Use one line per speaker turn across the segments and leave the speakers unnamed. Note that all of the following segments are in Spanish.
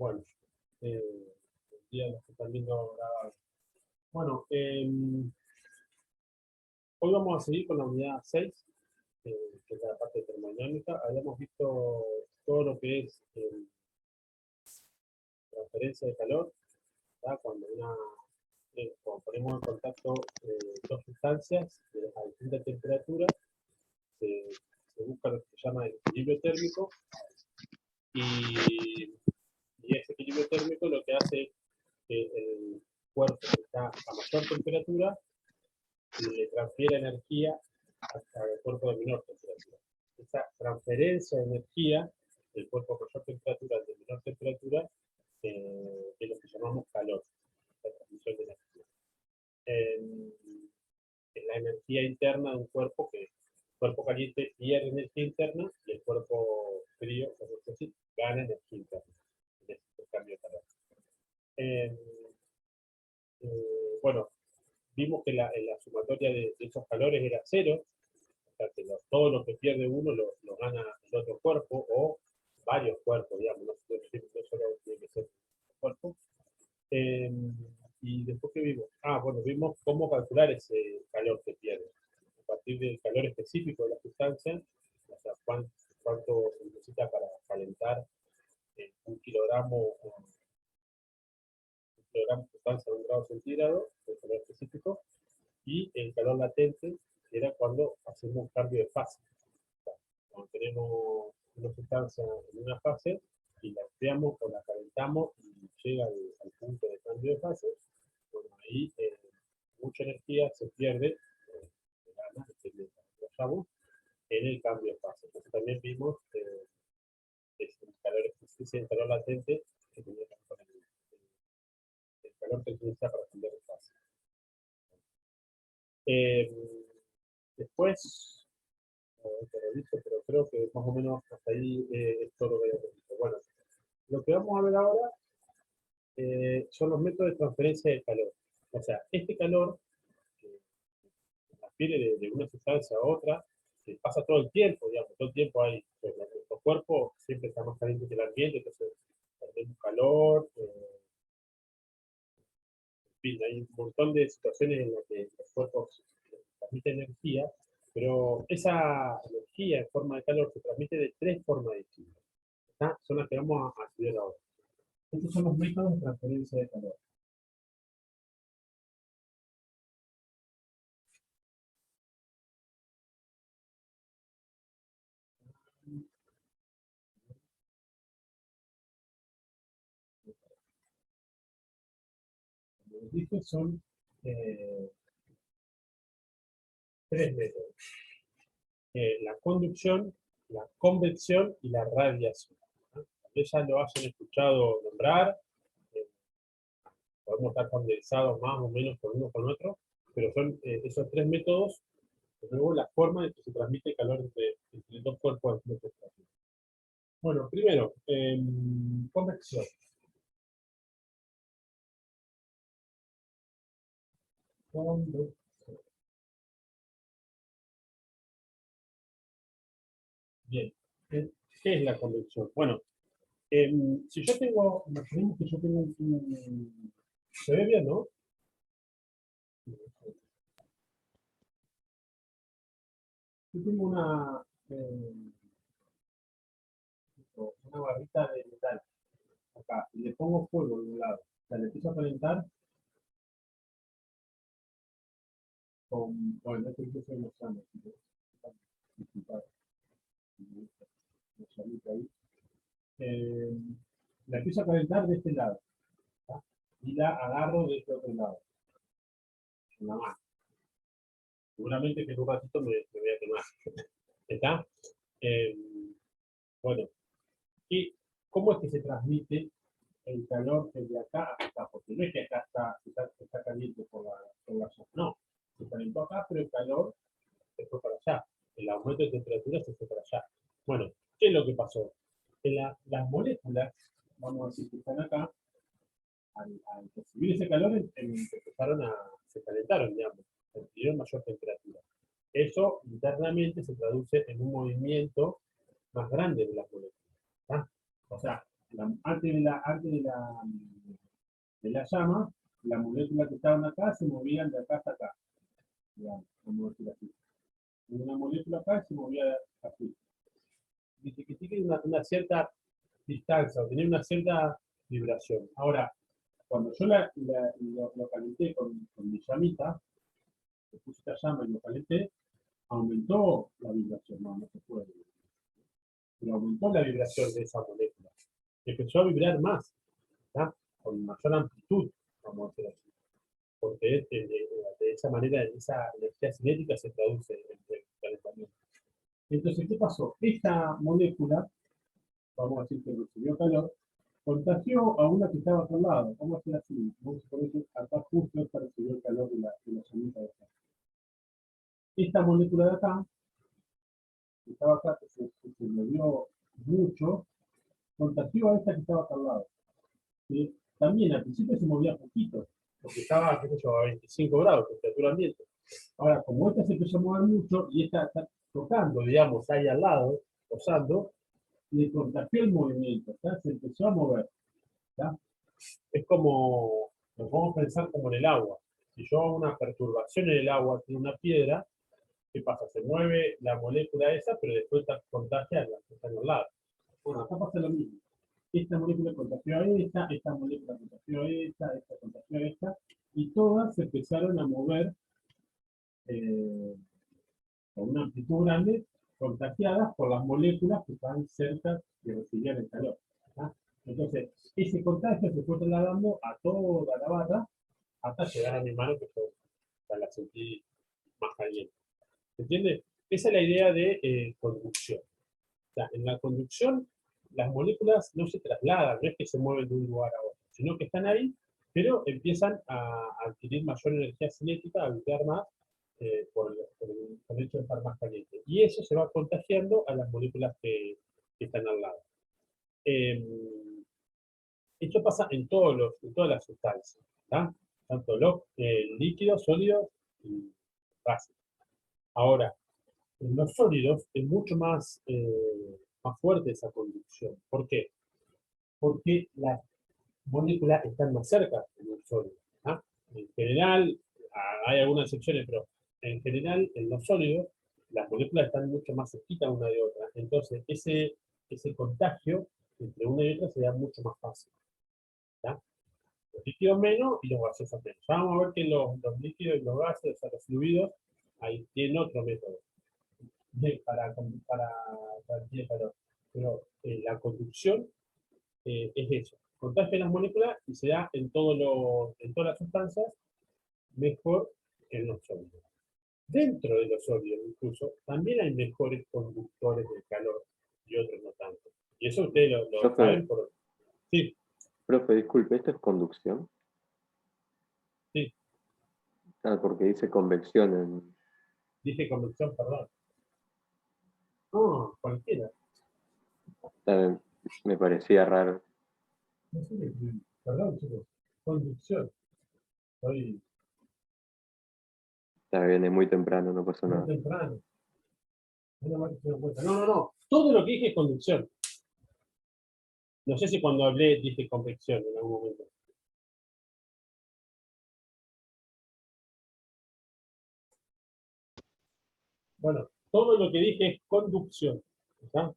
Bueno, el día de los que están viendo grabado. Bueno, hoy vamos a seguir con la unidad 6, que es la parte termodinámica. Habíamos visto todo lo que es transferencia de calor, ¿verdad? Cuando ponemos en contacto dos sustancias a distinta temperatura, se busca lo que se llama el equilibrio térmico, y ese equilibrio térmico lo que hace es que el cuerpo que está a mayor temperatura le transfiere energía al cuerpo de menor temperatura. Esa transferencia de energía del cuerpo a mayor temperatura al de menor temperatura es lo que llamamos calor, la transmisión de energía. Es la energía interna de un cuerpo que el cuerpo caliente pierde energía interna y el cuerpo frío, decir, gana energía interna en este cambio de calor. Bueno, vimos que la sumatoria de esos calores era cero, o sea que todo lo que pierde uno lo gana el otro cuerpo, o varios cuerpos, digamos, no solo tiene que ser un cuerpo. Y después que vimos, bueno, vimos cómo calcular ese calor que pierde, a partir del calor específico de la sustancia, o sea, cuánto se necesita para calentar un kilogramo de sustancia a 1 grado centígrado, el calor específico, y el calor latente era cuando hacemos un cambio de fase. Cuando tenemos una sustancia en una fase y la enfriamos o la calentamos y llega al punto de cambio de fase, bueno, ahí mucha energía se pierde, en el cambio de fase. Entonces también vimos el calor latente que tenía que ver con el calor que se utiliza para cambiar de fase. Después, pero creo que más o menos hasta ahí es todo lo que había visto. Bueno, lo que vamos a ver ahora son los métodos de transferencia de calor. O sea, este calor se transfiere de una sustancia a otra, que pasa todo el tiempo, digamos, todo el tiempo hay, nuestro cuerpo siempre está más caliente que el ambiente, entonces perdemos calor, en fin, hay un montón de situaciones en las que los cuerpos transmiten energía, pero esa energía en forma de calor se transmite de 3 formas distintas. Son las que vamos a estudiar ahora. Estos son los métodos de transferencia de calor. Como les dije, son 3 métodos. La conducción, la convección y la radiación. Ustedes ya lo hayan escuchado nombrar, eh, podemos estar familiarizados más o menos con uno con otro, pero son esos 3 métodos, de nuevo la forma en que se transmite calor entre 2 cuerpos de temperatura. Bueno, primero, convección. Bien, ¿qué es la convección? Bueno, si yo tengo, imaginemos que yo tengo ¿se ve bien, no? Yo tengo una barrita de metal acá y le pongo fuego de un lado. O sea, le empiezo a calentar bueno, esto incluso en los años, eh, la empiezo a calentar de este lado, ¿tá? Y la agarro de este otro lado, con la mano. Seguramente que en un ratito me voy a quemar. ¿Está? Eh, bueno, ¿y cómo es que se transmite el calor desde acá hasta acá? Porque no es que acá está caliente por la zona, no. Se calentó acá, pero el calor se fue para allá. El aumento de temperatura se fue para allá. Bueno, ¿qué es lo que pasó? Que las moléculas, vamos a decir que están acá, al recibir ese calor, se calentaron, digamos, adquirieron mayor temperatura. Eso internamente se traduce en un movimiento más grande de las moléculas. ¿Tá? O sea, antes de la llama, las moléculas que estaban acá se movían de acá hasta acá, digamos, vamos a decir así. Una molécula acá se movía así. Dice que tiene una cierta distancia, o tenía una cierta vibración. Ahora, cuando yo lo calenté con mi llamita, le puse esta llama y lo calenté, aumentó la vibración, no se puede. Pero aumentó la vibración de esa molécula. Empezó a vibrar más, ¿tá? Con mayor amplitud, vamos a decir así. Porque de esa manera, esa energía cinética se traduce en el calentamiento. Entonces, ¿qué pasó? Esta molécula, vamos a decir que recibió calor, contagió a una que estaba acá al lado. Vamos a hacer así. Vamos a poner acá justo esta recibió el calor de la llamita de acá. Esta molécula de acá, que estaba acá, que se movió mucho, contagió a esta que estaba acá al lado. Que también al principio se movía poquito, porque estaba, qué sé yo, a 25 grados, temperatura ambiente. Ahora, como esta se empezó a mover mucho y esta está tocando, digamos, ahí al lado, posando, le contagió el movimiento, ¿tá? Se empezó a mover. ¿Tá? Es como, nos vamos a pensar como en el agua. Si yo hago una perturbación en el agua, tiene una piedra, ¿qué pasa? Se mueve la molécula esa, pero después está contagia a las que están al lado. Bueno, acá pasa lo mismo. Esta molécula contagió a esta molécula contagió a esta contagió a esta, y todas se empezaron a mover con una amplitud grande, contagiadas por las moléculas que estaban cerca de recibir el calor. ¿Tá? Entonces, ese contagio se fue trasladando a toda la barra hasta llegar a mi mano, que yo la sentí más caliente. ¿Se entiende? Esa es la idea de conducción. O sea, en la conducción, las moléculas no se trasladan, no es que se mueven de un lugar a otro, sino que están ahí, pero empiezan a adquirir mayor energía cinética, a vibrar más, por el hecho de estar más caliente. Y eso se va contagiando a las moléculas que están al lado. Esto pasa en todas las sustancias, ¿tá? Tanto los líquidos, sólidos y gases. Ahora, en los sólidos es mucho más fuerte esa conducción. ¿Por qué? Porque las moléculas están más cerca en un sólido. ¿Tá? En general, hay algunas excepciones, pero en general, en los sólidos, las moléculas están mucho más cerquitas una de otra. Entonces, ese contagio entre una y otra se da mucho más fácil. ¿Tá? Los líquidos menos y los gaseosos menos. Ya vamos a ver que los líquidos y los gases, o sea, los fluidos, ahí tienen otro método para el calor. Pero la conducción es eso. Contagia las moléculas y se da en todas las sustancias, mejor que en los sólidos. Dentro de los sólidos, incluso, también hay mejores conductores del calor y otros no tanto. Y eso ustedes lo saben por... Sí.
Profe, disculpe, ¿esto es conducción?
Sí.
Ah, porque dice convección en...
Dije convección, perdón. No, cualquiera.
Me parecía raro.
No sé, perdón, chicos. Conducción. Estoy...
Está bien, es muy temprano, no pasa nada.
Muy temprano. No. Todo lo que dije es conducción. No sé si cuando hablé dije convección en algún momento. Bueno, todo lo que dije es conducción. ¿Está?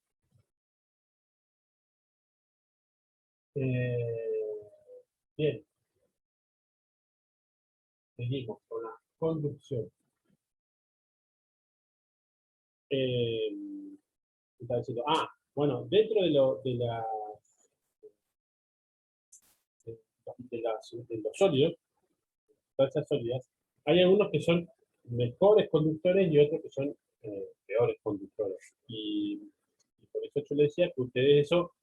Bien. Seguimos con la conducción. Está diciendo, bueno, dentro de los sólidos, sustancias sólidas, hay algunos que son mejores conductores y otros que son peores conductores. Y por eso yo le decía que ustedes eso,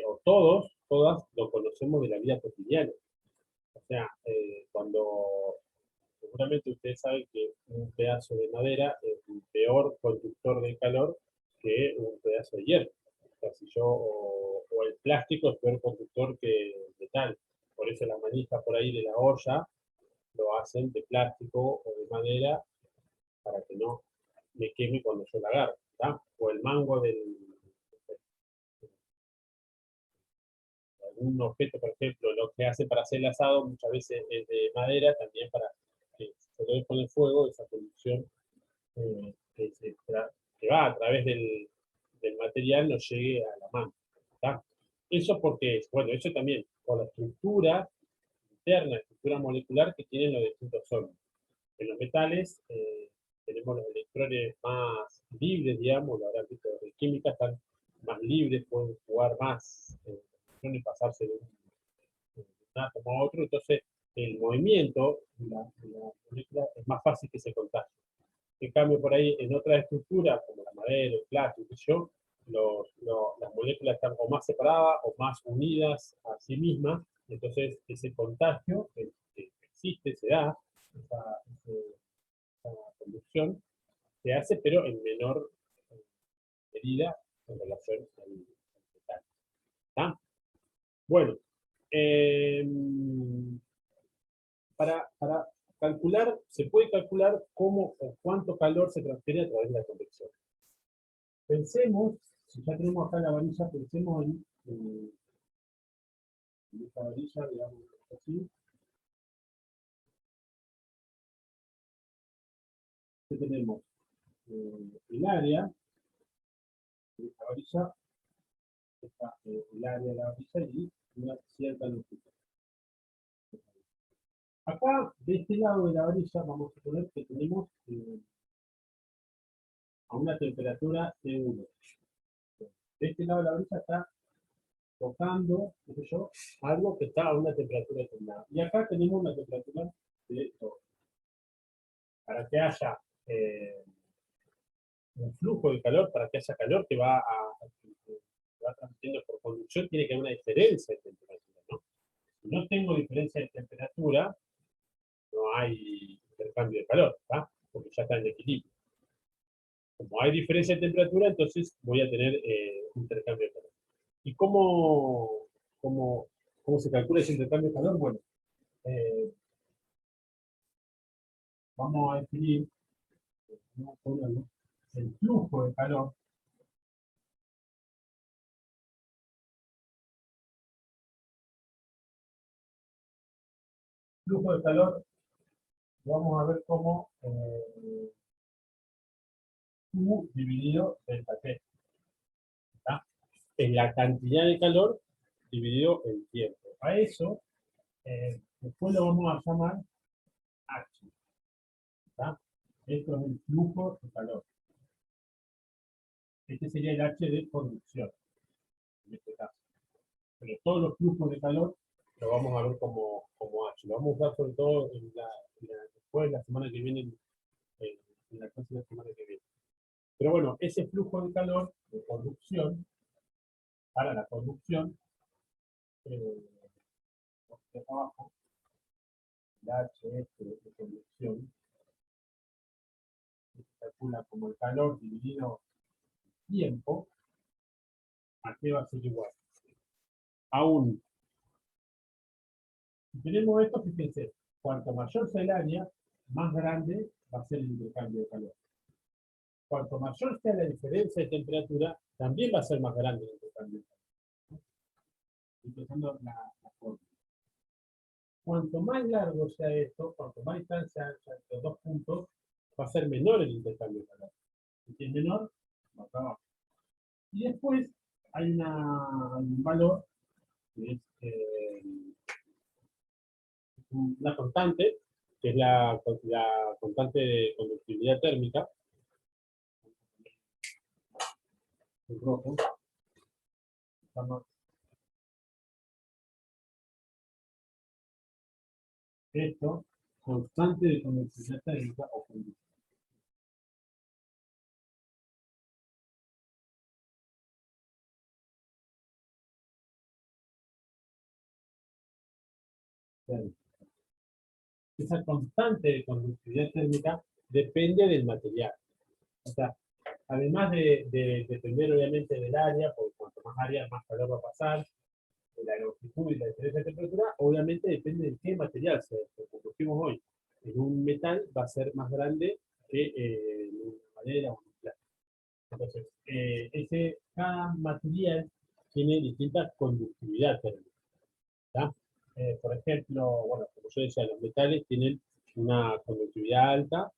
o todas, lo conocemos de la vida cotidiana. O sea, cuando seguramente ustedes saben que un pedazo de madera es un peor conductor de calor que un pedazo de hierro. O sea, o el plástico es peor conductor que el metal. Por eso la manija por ahí de la olla lo hacen de plástico o de madera para que no me queme cuando yo la agarro. ¿Tá? O el mango de un objeto, por ejemplo, lo que hace para hacer el asado muchas veces es de madera, también para que se lo con el fuego, esa conducción que va a través del material nos llegue a la mano. ¿Tá? Eso porque, bueno, eso también por la estructura interna, estructura molecular que tienen los distintos sólidos. En los metales tenemos los electrones más libres, digamos, lo habrán visto de química, están más libres, pueden jugar más electrones, pasarse de un átomo a otro, entonces el movimiento de la molécula es más fácil que se contagie. En cambio, por ahí, en otras estructuras, como la madera, el plástico, qué sé yo, las moléculas están o más separadas o más unidas a sí mismas, entonces ese contagio que existe, se da, esa conducción, se hace, pero en menor medida en relación al metal. ¿Tá? Bueno, eh, para calcular, se puede calcular cómo o cuánto calor se transfiere a través de la convección. Pensemos, si ya tenemos acá la varilla, pensemos en esta varilla, digamos así. Que tenemos el área de esta varilla, está el área de la varilla y una cierta longitud. Acá, de este lado de la varilla, vamos a poner que tenemos a una temperatura de 1. De este lado de la varilla está tocando, qué sé yo, algo que está a una temperatura determinada. Y acá tenemos una temperatura de 2. Para que haya un flujo de calor, para que haya calor que va transmitiendo por conducción, tiene que haber una diferencia de temperatura, ¿no? Si no tengo diferencia de temperatura, no hay intercambio de calor, ¿tá? Porque ya está en equilibrio. Como hay diferencia de temperatura, entonces voy a tener intercambio de calor. ¿Y cómo se calcula ese intercambio de calor? Bueno, vamos a definir el flujo de calor. Flujo de calor, vamos a ver cómo U dividido delta T. ¿Tá? Es la cantidad de calor dividido el tiempo. A eso, después lo vamos a llamar H. ¿Tá? Esto es el flujo de calor. Este sería el H de conducción, en este caso. Pero todos los flujos de calor lo vamos a ver como H. Lo vamos a usar sobre todo después, la semana que viene, en la clase de la semana que viene. Pero bueno, ese flujo de calor de conducción, para la conducción, abajo, el H de conducción, se calcula como el calor dividido el tiempo, ¿a qué va a ser igual? A 1. Si tenemos esto, fíjense, cuanto mayor sea el área, más grande va a ser el intercambio de calor. Cuanto mayor sea la diferencia de temperatura, también va a ser más grande el intercambio de calor. Empezando la fórmula. Cuanto más largo sea esto, cuanto más distancia haya entre los dos puntos, va a ser menor el intercambio de calor. Si es menor, va para abajo. Y después hay un valor que es una constante, que es la constante de conductividad térmica, en rojo. Esto, constante de conductividad térmica o conductividad. Esa constante de conductividad térmica depende del material. O sea, además de depender obviamente del área, porque cuanto más área, más calor va a pasar, de la longitud y la diferencia de temperatura, obviamente depende de qué material sea. Como dijimos hoy, en un metal va a ser más grande que en una madera o un plástico. Entonces, cada material tiene distinta conductividad térmica. ¿tá? Por ejemplo, bueno, como yo decía, los metales tienen una conductividad alta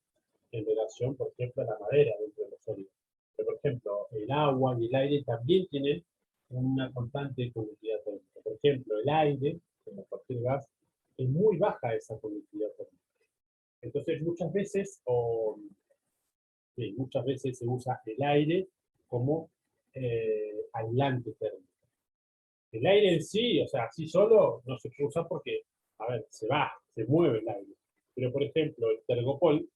en relación, por ejemplo, a la madera dentro de los sólidos. Pero, por ejemplo, el agua y el aire también tienen una constante conductividad térmica. Por ejemplo, el aire, como cualquier gas, es muy baja esa conductividad térmica. Entonces, muchas veces se usa el aire como aislante térmico. El aire en sí, o sea, así solo no se puede usar porque, a ver, se mueve el aire. Pero, por ejemplo, el tergopol,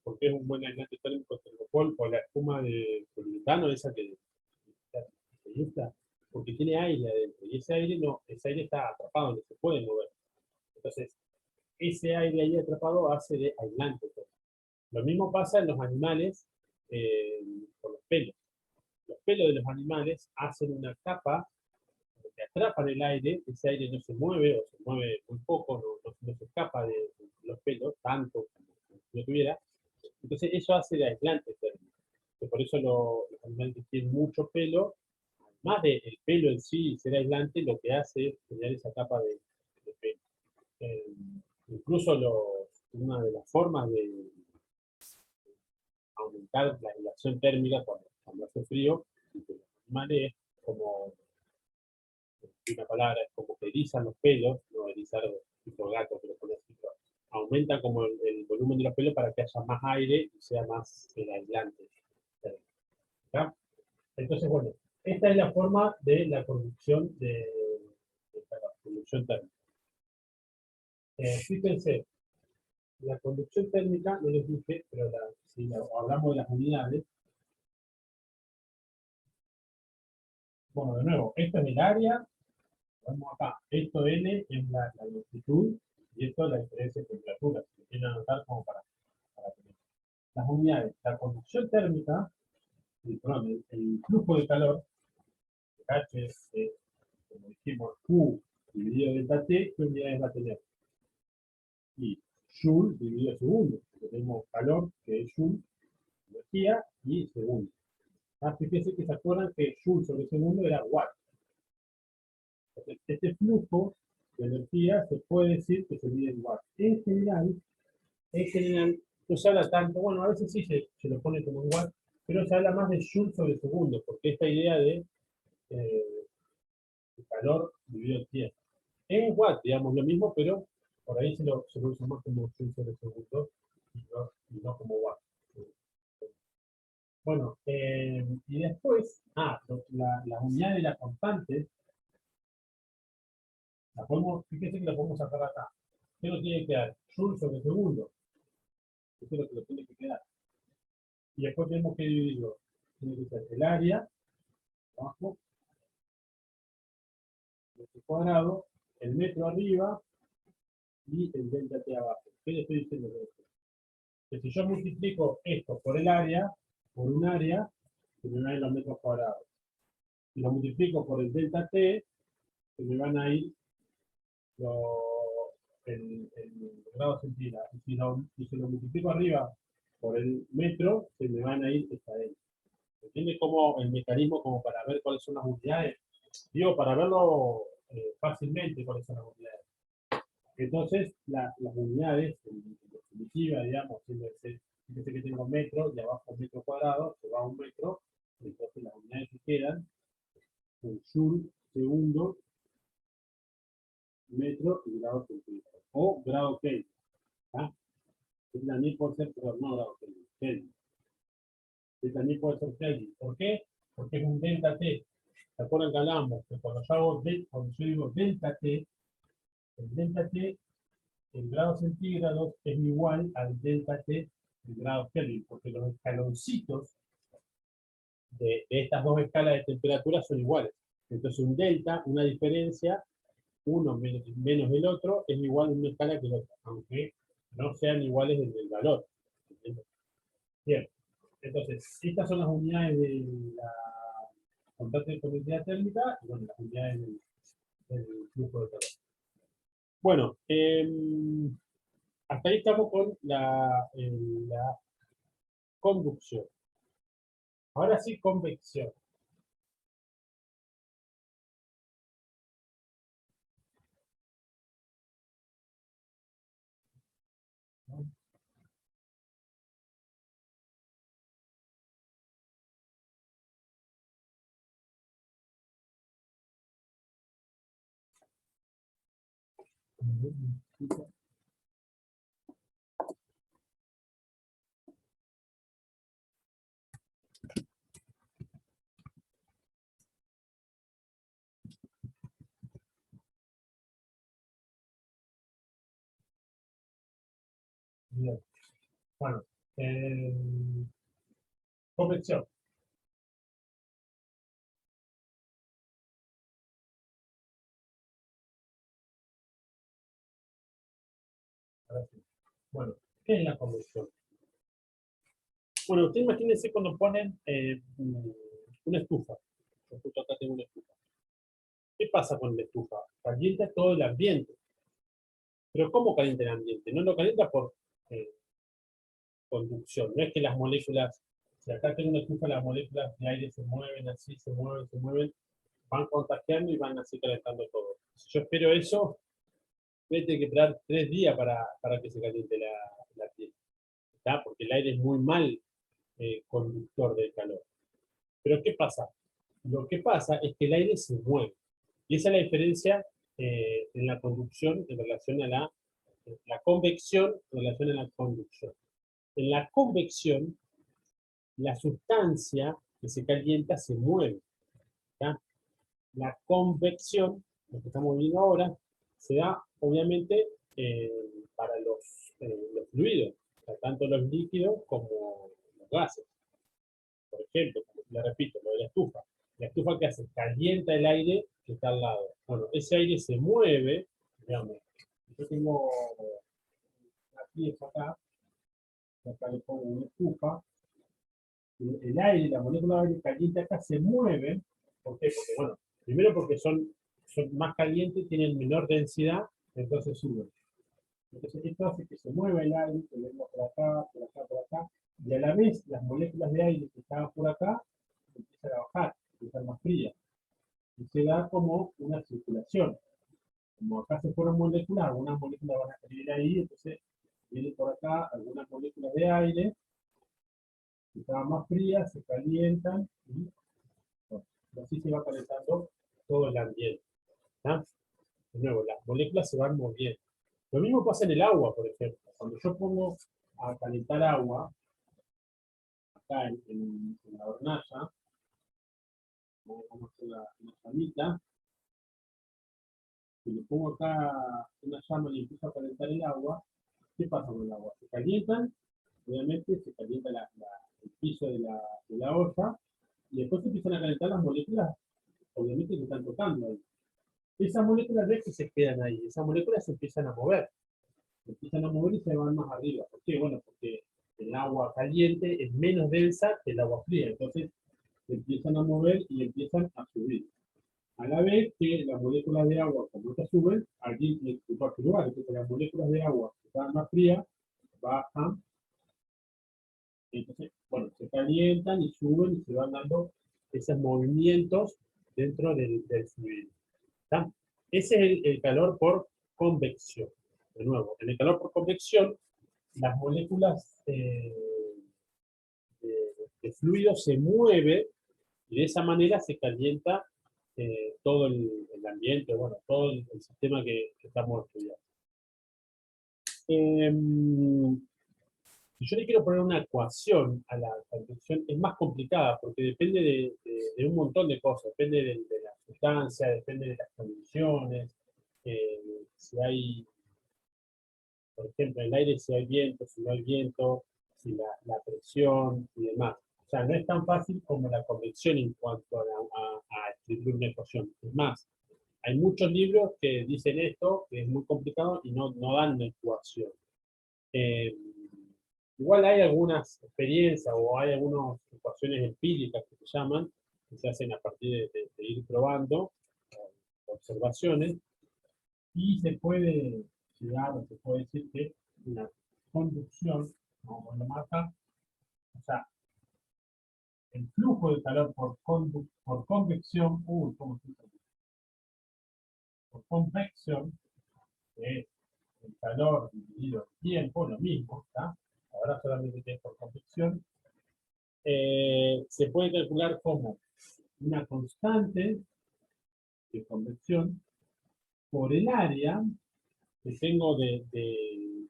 porque es un buen aislante térmico, el tergopol o la espuma de poliuretano, esa que se infla, porque tiene aire adentro. Y ese aire está atrapado, no se puede mover. Entonces, ese aire ahí atrapado hace de aislante térmico. Lo mismo pasa en los animales con los pelos. Los pelos de los animales hacen una capa que atrapan el aire, ese aire no se mueve o se mueve muy poco, no se escapa de los pelos, tanto como si lo tuviera. Entonces eso hace de aislante térmico. Por eso los animales que tienen mucho pelo, más del pelo en sí ser aislante, lo que hace es crear esa capa de pelo. Eh, Incluso una de las formas de aumentar la aislación térmica cuando hace frío, y que los animales como una palabra, es como que erizan los pelos, no erizar tipo gato que lo pone así, pero aumenta como el volumen de los pelos para que haya más aire y sea más el aislante. ¿Ya? Entonces, bueno, esta es la forma de la conducción de la conducción térmica. Fíjense, la conducción térmica, no les dije, pero si hablamos de las unidades, bueno, de nuevo, esto es el área. Vamos acá, esto N es la longitud y esto es la diferencia de temperatura. Se lo quieren anotar como para tener. Las unidades, la conducción térmica, el flujo de calor, H es, como dijimos, Q dividido delta T, ¿qué unidades va a tener? Y Joule dividido segundo, porque tenemos calor, que es Joule, energía, y segundo. Fíjense que se acuerdan que Joule sobre segundo era Watt. Este flujo de energía se puede decir que se mide en watts. En general, no se habla tanto, bueno, a veces sí se lo pone como en watts, pero se habla más de joule sobre segundo, porque esta idea de calor dividido en tiempo. En watts, digamos, lo mismo, pero por ahí se lo usa más como joule sobre segundo y no como watts. Bueno, y después, la unidad de la constante, fíjense que la podemos sacar acá. ¿Qué nos tiene que dar? Joule sobre segundo. Eso es lo que nos tiene que quedar. Y después tenemos que dividirlo. Tiene que ser el área, abajo, metro cuadrado, el metro arriba y el delta T abajo. ¿Qué le estoy diciendo de esto? Que si yo multiplico esto por el área, por un área, se me van a ir los metros cuadrados. Si lo multiplico por el delta T, se me van a ir el grado centígrado. Y si lo multiplico arriba por el metro, se me van a ir esta delta. ¿Entiende cómo el mecanismo como para ver cuáles son las unidades? Digo, para verlo fácilmente cuáles son las unidades. Entonces, las unidades, en definitiva, digamos, fíjense que tengo metro y abajo metro cuadrado, se va a un metro, entonces las unidades que quedan son joule, segundo, metro y grado centígrado. O grado Kelvin. ¿Ah? Es también puede ser, pero no grado Kelvin, Kelvin. También puede ser Kelvin. ¿Por qué? Porque es un delta T. ¿Se acuerdan que hablamos? Que cuando yo digo delta T, el delta T en grados centígrados es igual al delta T en grados Kelvin, porque los escaloncitos de estas dos escalas de temperatura son iguales. Entonces un delta, una diferencia, uno menos el otro, es igual a una escala que el otro, aunque no sean iguales en el valor. Bien, entonces estas son las unidades de la constante de conductividad térmica y bueno, las unidades del flujo de calor. Bueno, hasta ahí estamos con la conducción. Ahora sí, convección. Bien. Bueno, convección. Ahora sí. Bueno, ¿qué es la convección? Bueno, ustedes imagínense cuando ponen una estufa. Yo justo acá tengo una estufa. ¿Qué pasa con la estufa? Calienta todo el ambiente. Pero ¿cómo calienta el ambiente? No lo calienta por eh, conducción. No es que las moléculas, si acá tengo una estufa, las moléculas de aire se mueven así, se mueven, van contagiando y van así calentando todo. Si yo espero eso, voy a tener que esperar 3 días para que se caliente la piel. ¿Está? Porque el aire es muy mal conductor del calor. Pero ¿qué pasa? Lo que pasa es que el aire se mueve. Y esa es la diferencia en la conducción en relación a la convección en relación a la conducción. En la convección, la sustancia que se calienta se mueve. ¿Ya? La convección, lo que estamos viendo ahora, se da obviamente para los fluidos, o sea, tanto los líquidos como los gases. Por ejemplo, le repito, lo de la estufa. La estufa que hace, calienta el aire que está al lado. Bueno, ese aire se mueve, digamos. Yo tengo una pieza acá le pongo una estufa, el aire, la molécula de aire caliente acá se mueve. ¿Por qué? Porque, bueno, primero porque son más calientes, tienen menor densidad, entonces suben. Entonces esto hace que se mueva el aire, que venga por acá, por acá, por acá, y a la vez las moléculas de aire que estaban por acá empiezan a bajar, empiezan más frías. Y se da como una circulación. Como acá se fueron moléculas, algunas moléculas van a salir ahí, entonces viene por acá algunas moléculas de aire que estaban más frías, se calientan y bueno, así se va calentando todo el ambiente. ¿Tá? De nuevo, las moléculas se van moviendo. Lo mismo pasa en el agua, por ejemplo. Cuando yo pongo a calentar agua, acá en la hornalla, vamos a hacer una llamita, y le pongo acá una llama y empiezo a calentar el agua, ¿qué pasa con el agua? Se calientan, obviamente se calienta el piso de la olla, y después se empiezan a calentar las moléculas, obviamente que están tocando ahí. Esas moléculas no es que se quedan ahí, esas moléculas se empiezan a mover y se van más arriba. ¿Por qué? Bueno, porque el agua caliente es menos densa que el agua fría, entonces se empiezan a mover y empiezan a subir. A la vez que las moléculas de agua, como estas suben, alguien tiene que ocupar su lugar. Entonces las moléculas de agua que estaban más frías bajan. Entonces, bueno, se calientan y suben y se van dando esos movimientos dentro del fluido. ¿Está? Ese es el calor por convección. De nuevo, en el calor por convección, las moléculas de fluido se mueven y de esa manera se calienta todo el ambiente, bueno, todo el sistema que estamos estudiando. Si yo le quiero poner una ecuación a la convección, es más complicada porque depende de un montón de cosas, depende de la sustancia, depende de las condiciones, si hay, por ejemplo, en el aire si hay viento, si no hay viento, si la presión y demás. O sea, no es tan fácil como la convección en cuanto a escribir una ecuación. Es más, hay muchos libros que dicen esto, que es muy complicado y no dan una ecuación. Eh, Igual hay algunas experiencias o hay algunas ecuaciones empíricas que se llaman, que se hacen a partir de ir probando observaciones, y se puede llegar o se puede decir que la conducción, como lo marca, o sea, el flujo de calor por convección, ¿cómo se dice? Por convección, que es el calor dividido en tiempo, lo mismo, ¿está? Ahora solamente que es por convección, se puede calcular como una constante de convección por el área que tengo de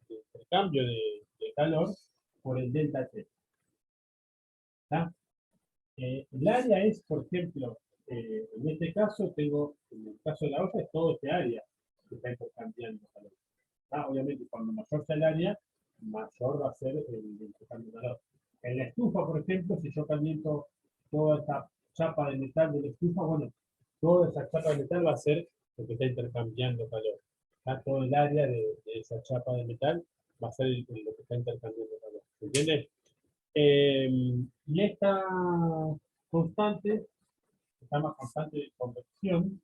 intercambio de calor por el delta T. ¿Está? El área es, por ejemplo, en este caso tengo, en el caso de la olla, es todo este área que está intercambiando calor. Obviamente, cuando mayor sea el área, mayor va a ser el intercambio de calor. En la estufa, por ejemplo, si yo caliento toda esta chapa de metal de la estufa, bueno, toda esa chapa de metal va a ser lo que está intercambiando calor. Todo el área de esa chapa de metal va a ser lo que está intercambiando calor. ¿Se entiende? Y esta constante, se llama constante de convección,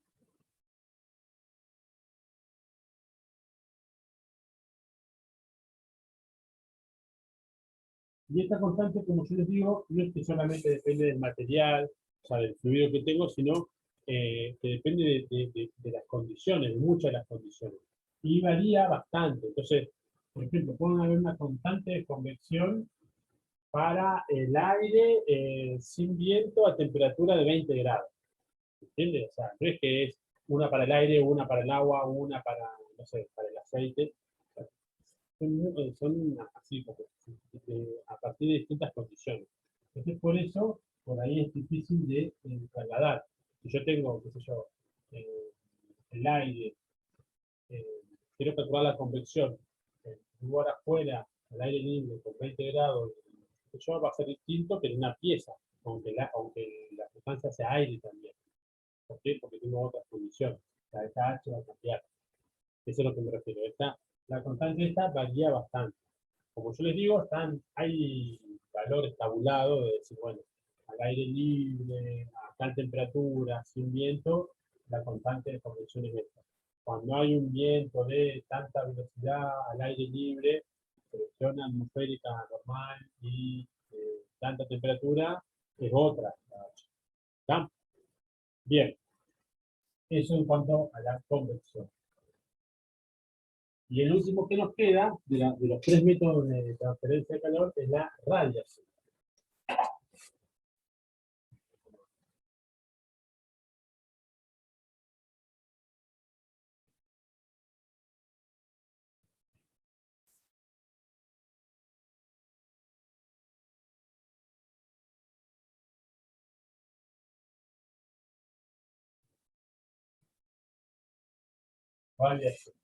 y esta constante, como yo les digo, no es que solamente depende del material, o sea, del fluido que tengo, sino que depende de las condiciones, de muchas de las condiciones. Y varía bastante. Entonces, por ejemplo, pueden haber una constante de convección para el aire sin viento a temperatura de 20 grados. ¿Entiendes? O sea, no es que es una para el aire, una para el agua, una para, no sé, para el aceite. Son así, como, a partir de distintas condiciones. Entonces, por eso, por ahí es difícil de trasladar. Si yo tengo, qué sé yo, eh, el aire, eh, quiero calcular la convección, en un lugar afuera, al aire libre, con 20 grados, eso va a ser distinto que en una pieza, aunque la sustancia sea aire también. ¿Por qué? Porque tengo otras condiciones. La H va a cambiar. Eso es a lo que me refiero. La constante esta varía bastante. Como yo les digo, hay valores tabulados de decir, bueno, al aire libre, a tal temperatura, sin viento, la constante de convección es esta. Cuando hay un viento de tanta velocidad al aire libre, presión atmosférica normal y tanta temperatura, es otra. ¿Está? Bien, eso en cuanto a la convección. Y el último que nos queda, de los tres métodos de transferencia de calor, es la radiación. Radiación.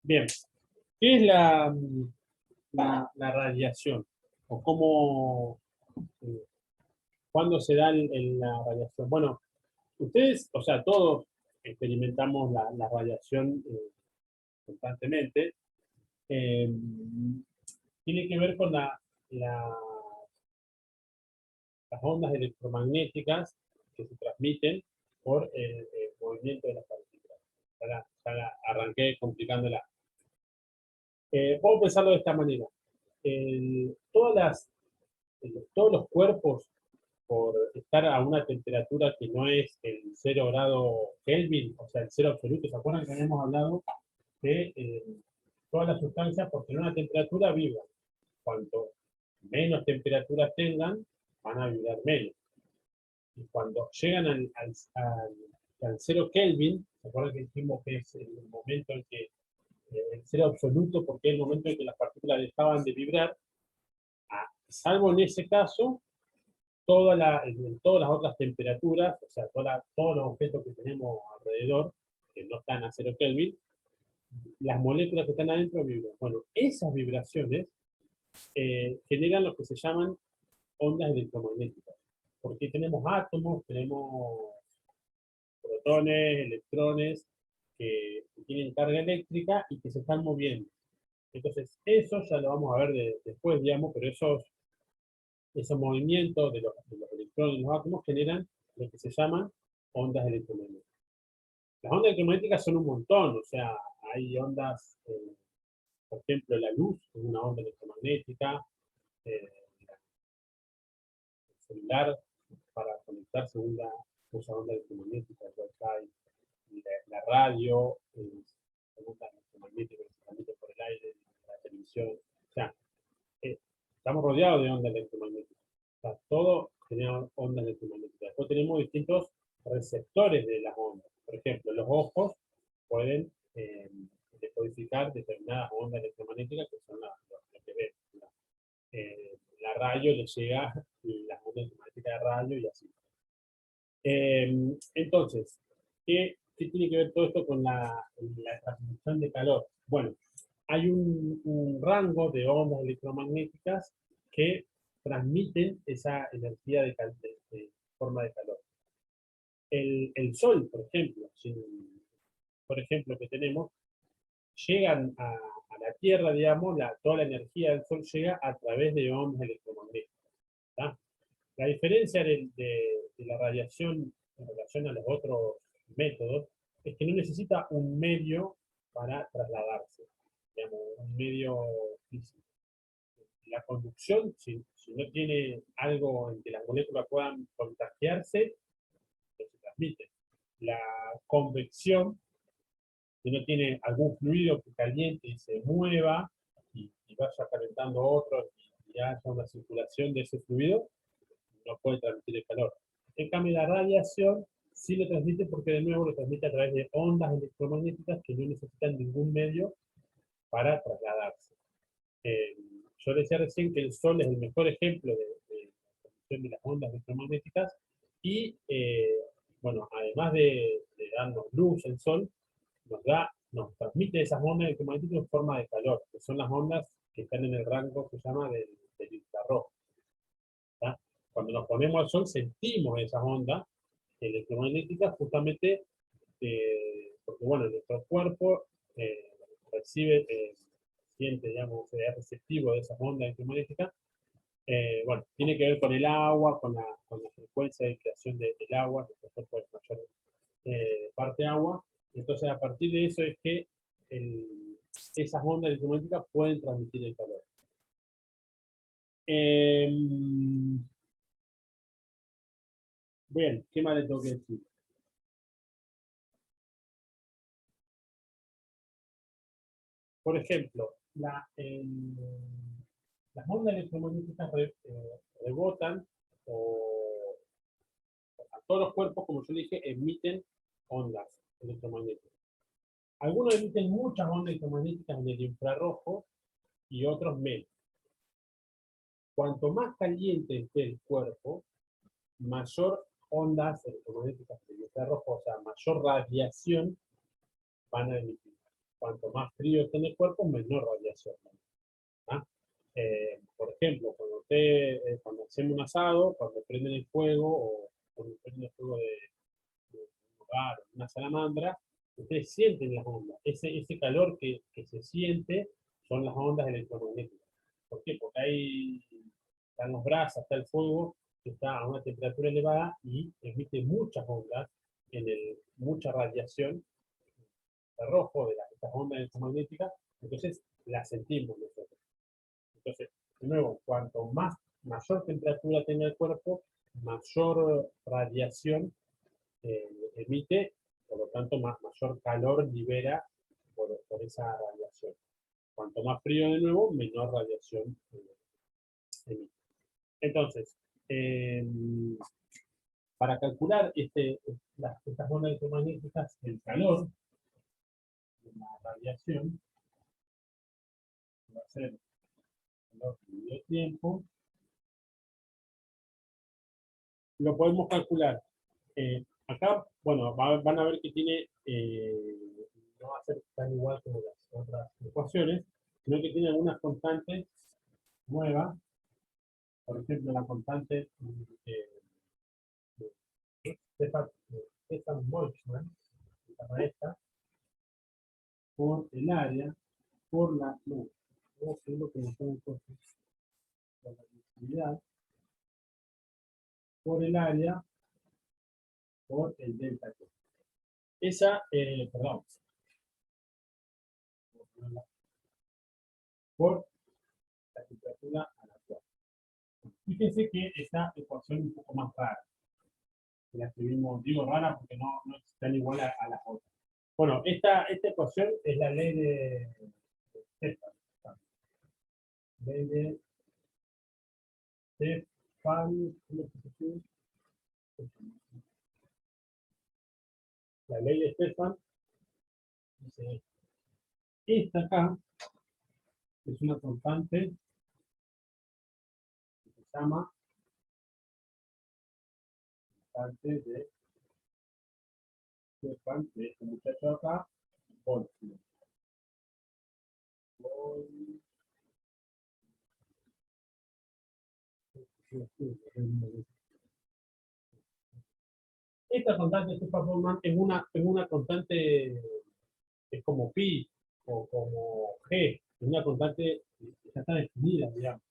Bien, ¿qué es la radiación? ¿O cómo, eh, cuándo se da la radiación? Bueno, ustedes, o sea, todos experimentamos la radiación constantemente. Eh, Tiene que ver con las ondas electromagnéticas que se transmiten por el movimiento de las partículas. Arranqué complicándola. Vamos a pensarlo de esta manera. Todos los cuerpos, por estar a una temperatura que no es el 0 grado Kelvin, o sea, el cero absoluto, ¿se acuerdan que habíamos hablado de todas las sustancias por tener una temperatura vibran? Cuanto menos temperaturas tengan, van a vibrar menos. Y cuando llegan al 0 Kelvin, ¿se acuerdan que dijimos que es el momento en que el cero absoluto, porque es el momento en que las partículas dejaban de vibrar? Salvo en ese caso, en todas las otras temperaturas, o sea, todos los objetos que tenemos alrededor, que no están a 0 Kelvin, las moléculas que están adentro vibran. Bueno, esas vibraciones generan lo que se llaman ondas electromagnéticas, porque tenemos átomos, tenemos protones, electrones, que tienen carga eléctrica y que se están moviendo. Entonces, eso ya lo vamos a ver después, digamos, pero esos movimientos de los electrones y los átomos generan lo que se llaman ondas electromagnéticas. Las ondas electromagnéticas son un montón, o sea, hay ondas, por ejemplo, la luz es una onda electromagnética, el celular para conectarse usa onda electromagnética, el Wi-Fi, la radio, son ondas electromagnéticas que se transmiten por el aire, la televisión, o sea, estamos rodeados de ondas electromagnéticas. O sea, todo genera ondas electromagnéticas. Después tenemos distintos receptores de las ondas. Por ejemplo, los ojos pueden decodificar, denominadas ondas electromagnéticas, que son lo que ven. La radio le llega las ondas electromagnéticas de radio y así. Entonces, ¿qué tiene que ver todo esto con la transmisión de calor? Bueno, hay un rango de ondas electromagnéticas que transmiten esa energía de forma de calor. El Sol, por ejemplo, que tenemos, llegan a la Tierra, digamos, toda la energía del Sol llega a través de ondas electromagnéticas. ¿Tá? La diferencia de la radiación en relación a los otros métodos es que no necesita un medio para trasladarse, digamos, un medio físico. La conducción, si no tiene algo en que las moléculas puedan contagiarse, no se transmite. La convección, si no tiene algún fluido que caliente y se mueva y vaya calentando otro y haya una circulación de ese fluido, no puede transmitir el calor. En cambio, la radiación sí lo transmite porque de nuevo lo transmite a través de ondas electromagnéticas que no necesitan ningún medio para trasladarse. Yo decía recién que el Sol es el mejor ejemplo de la transmisión de las ondas electromagnéticas y, bueno, además de darnos luz, el Sol nos transmite esas ondas electromagnéticas en forma de calor, que son las ondas que están en el rango que se llama del infrarrojo. ¿Tá? Cuando nos ponemos al Sol sentimos esas ondas electromagnéticas justamente porque, bueno, nuestro cuerpo recibe, siente, digamos, es receptivo de esas ondas electromagnéticas. Bueno, tiene que ver con el agua, con la frecuencia de creación del agua, nuestro cuerpo es mayor parte agua. Entonces, a partir de eso es que esas ondas electromagnéticas pueden transmitir el calor. Bien, ¿qué más le tengo que decir? Por ejemplo, las ondas electromagnéticas rebotan a todos los cuerpos, como yo dije, emiten ondas electromagnéticas. Algunos emiten muchas ondas electromagnéticas en el infrarrojo y otros menos. Cuanto más caliente esté el cuerpo, mayor ondas electromagnéticas en el infrarrojo, o sea, mayor radiación van a emitir. Cuanto más frío esté en el cuerpo, menor radiación. ¿Ah? Por ejemplo, cuando hacemos un asado, cuando prenden el fuego, o cuando prenden el fuego de un hogar, una salamandra, ustedes sienten las ondas. Ese calor que se siente son las ondas electromagnéticas. ¿Por qué? Porque ahí están las brasas, está el fuego, que está a una temperatura elevada y emite muchas ondas, mucha radiación rojo de estas ondas electromagnéticas, entonces las sentimos nosotros. Entonces, de nuevo, cuanto mayor temperatura tenga el cuerpo, mayor radiación emite, por lo tanto, mayor calor libera por esa radiación. Cuanto más frío, de nuevo, menor radiación emite. Entonces, para calcular estas ondas electromagnéticas, el calor de la radiación va a ser el tiempo, lo podemos calcular. Acá, bueno, van a ver que tiene, no va a ser tan igual como las otras ecuaciones, sino que tiene algunas constantes nuevas. Por ejemplo, la constante Stefan Boltzmann, esta, por el área, por la luz. Vamos a hacer lo que nos pueden por la visibilidad, por el área, por el delta T. Esa, perdón, por la temperatura a la cual. Fíjense que esta ecuación es un poco más rara. La escribimos, digo rara porque no es tan igual a las otras. Bueno, esta ecuación es la ley de Stefan. Ley de Stefan, ¿cómo se dice? La ley de Stefan dice, Esta acá es una constante que se llama constante de este muchacho acá, Boltzmann. Esta constante de Boltzmann es una constante, es como pi o como g, es una constante que ya está definida, digamos,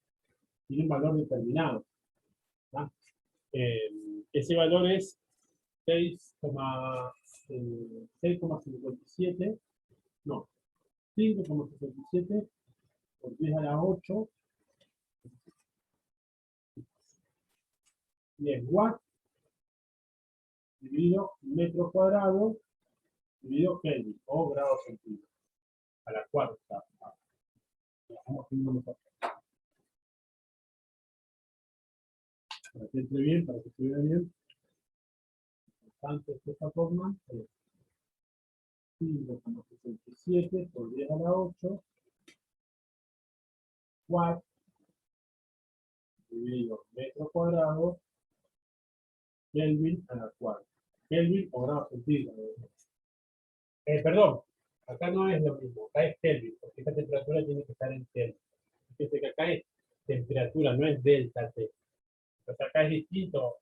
tiene un valor determinado. ¿No? Ese valor es 6,57, no, 5,67 por 10 a la 8, y es watt dividido metro cuadrado dividido Kelvin o grados centígrados a la cuarta. Vamos haciendo mejor. Para que entre bien, para que se vea bien. Tanto de esta forma es 5,67 por 10 a la 8 watt dividido metro cuadrado Kelvin a la cuarta. Kelvin o grados centígrados. Perdón, acá no es lo mismo, acá es Kelvin, porque esta temperatura tiene que estar en Kelvin. Fíjense que acá es temperatura, no es delta T. Entonces acá es distinto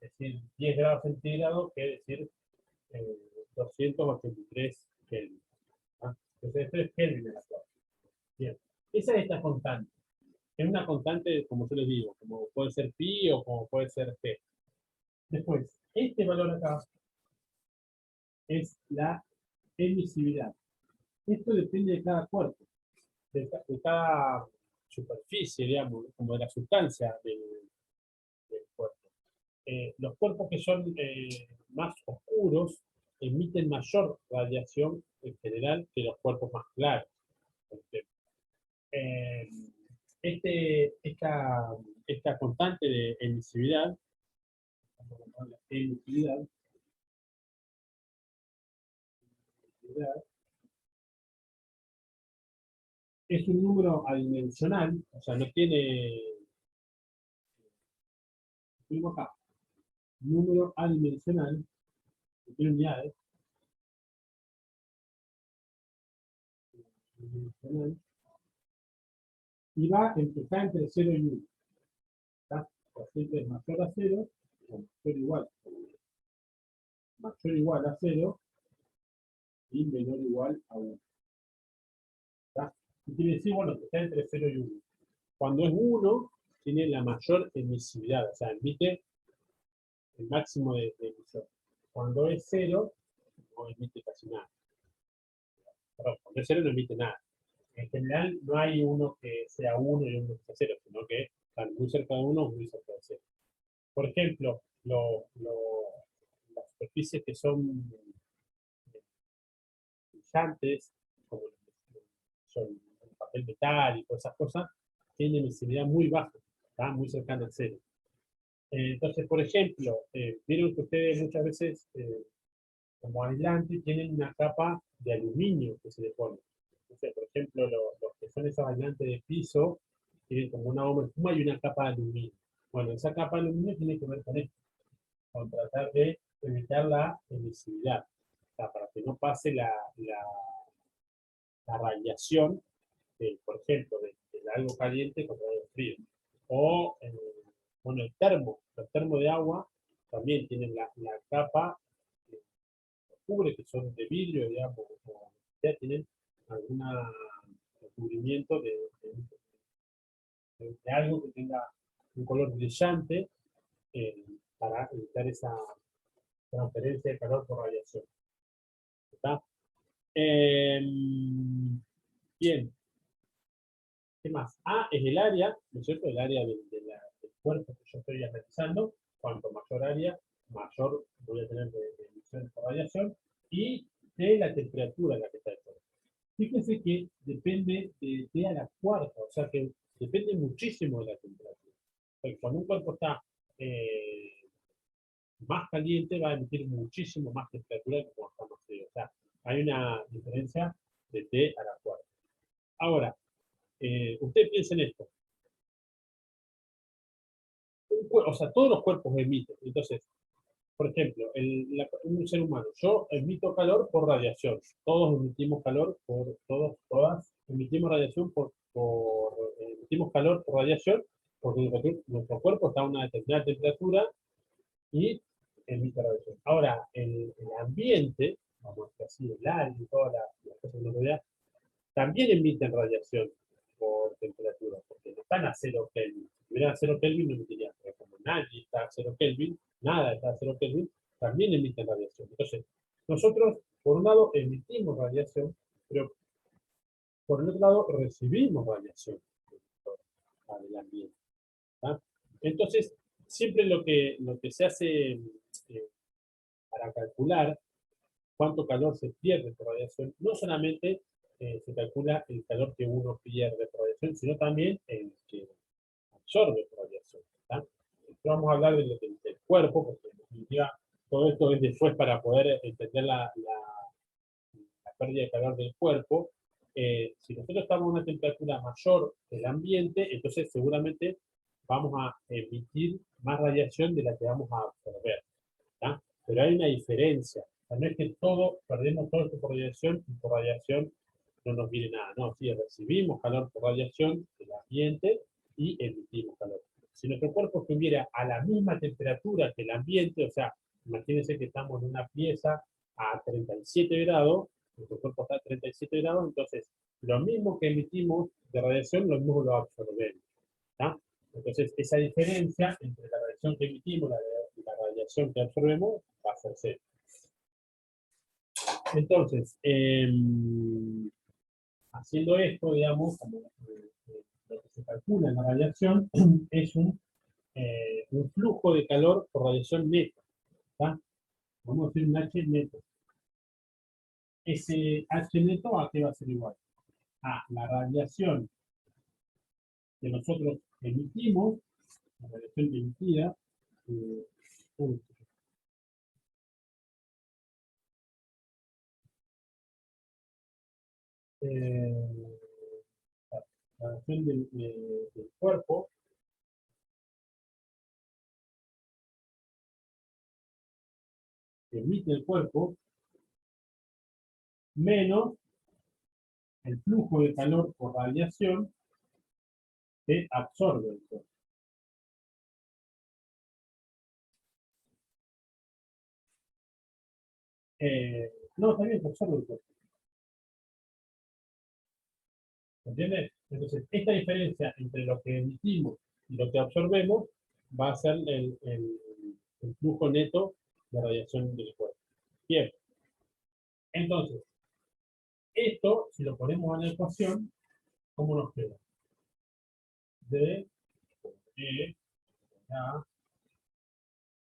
decir 10 grados centígrados que decir 283 Kelvin. ¿Ah? Entonces esto es Kelvin en la cuarta. Bien, esa es esta constante. Es una constante, como yo les digo, como puede ser pi o como puede ser t. Después, este valor acá es la emisividad. Esto depende de cada cuerpo, de cada superficie, digamos, como de la sustancia del cuerpo. Los cuerpos que son más oscuros emiten mayor radiación en general que los cuerpos más claros. Eh, esta constante de emisividad, es un número adimensional, o sea, no tiene, acá, número adimensional, que tiene unidades, y está entre 0 y 1. ¿Está? O siempre es mayor a 0 o mayor igual a 0 y menor o igual a 1. ¿Está? Y quiere decir, bueno, que está entre 0 y 1. Cuando es 1, tiene la mayor emisividad, o sea, emite el máximo de emisión. Cuando es 0, no emite casi nada. Perdón, cuando es 0 no emite nada. En general no hay uno que sea 1 y uno que sea 0, sino que están muy cerca de 1 o muy cerca de 0. Por ejemplo, las superficies que son brillantes, como son el papel metálico, esas cosas, tienen emisividad muy baja, está muy cercana al 0. Entonces, por ejemplo, vieron que ustedes muchas veces, como aislante, tienen una capa de aluminio que se le pone. Entonces, por ejemplo, los que son esos aislantes de piso, tienen como una goma de espuma y una capa de aluminio. Bueno, esa capa de aluminio tiene que ver con esto, con tratar de evitar la emisividad, o sea, para que no pase la radiación, por ejemplo, de algo caliente contra algo frío. O, bueno, los termos de agua también tienen la capa que cubre, que son de vidrio, digamos, o ya tienen algún recubrimiento de algo que tenga un color brillante para evitar esa transferencia de calor por radiación. ¿Está? Bien. ¿Qué más? A es el área, ¿no es cierto? El área del cuerpo que yo estoy analizando. Cuanto mayor área, mayor voy a tener de emisiones por radiación. Y de la temperatura en la que está el cuerpo. Fíjense que depende de a la cuarta, o sea que depende muchísimo de la temperatura. Porque cuando un cuerpo está más caliente, va a emitir muchísimo más temperatura que cuando está más frío. O sea, hay una diferencia de t a la cuarta. Ahora, usted piensa en esto. O sea, todos los cuerpos emiten. Entonces, por ejemplo, un ser humano, yo emito calor por radiación. Todos emitimos calor todas emitimos radiación emitimos calor por radiación, porque nuestro cuerpo está a una determinada temperatura y emite radiación. Ahora, el ambiente, vamos a decir así, el aire y todas las cosas que nos rodean, también emiten radiación por temperatura, porque no están a 0 Kelvin. Si estuvieran a 0 Kelvin no emitirían, pero como nadie está a 0 Kelvin, nada está a 0 Kelvin, también emiten radiación. Entonces, nosotros, por un lado, emitimos radiación, pero por el otro lado, recibimos radiación del ambiente. ¿tá? Entonces, siempre lo que se hace para calcular cuánto calor se pierde por radiación, no solamente se calcula el calor que uno pierde por radiación, sino también el que absorbe por radiación. ¿tá? Vamos a hablar del cuerpo, porque en definitiva todo esto es después para poder entender la pérdida de calor del cuerpo. Si nosotros estamos a una temperatura mayor del ambiente, entonces seguramente vamos a emitir más radiación de la que vamos a absorber. ¿tá? Pero hay una diferencia. O sea, no es que perdemos todo esto por radiación y por radiación no nos viene nada. No, sí, recibimos calor por radiación del ambiente y emitimos calor. Si nuestro cuerpo estuviera a la misma temperatura que el ambiente, o sea, imagínense que estamos en una pieza a 37 grados, nuestro cuerpo está a 37 grados, entonces lo mismo que emitimos de radiación, lo mismo lo absorbemos. ¿tá? Entonces, esa diferencia entre la radiación que emitimos y la radiación que absorbemos va a ser cero. Entonces, haciendo esto, digamos, como lo que se calcula en la radiación es un flujo de calor por radiación neta. ¿tá? Vamos a decir un H neto. Ese H neto, ¿a qué va a ser igual? A la radiación que nosotros emitimos, la radiación emitida, la radiación del cuerpo, que emite el cuerpo, menos el flujo de calor por radiación que absorbe el cuerpo. No, también que absorbe el cuerpo. ¿Entiendes? Entonces, esta diferencia entre lo que emitimos y lo que absorbemos va a ser el flujo neto de radiación del cuerpo. Bien. Entonces, esto, si lo ponemos en la ecuación, ¿cómo nos queda? D, E, A,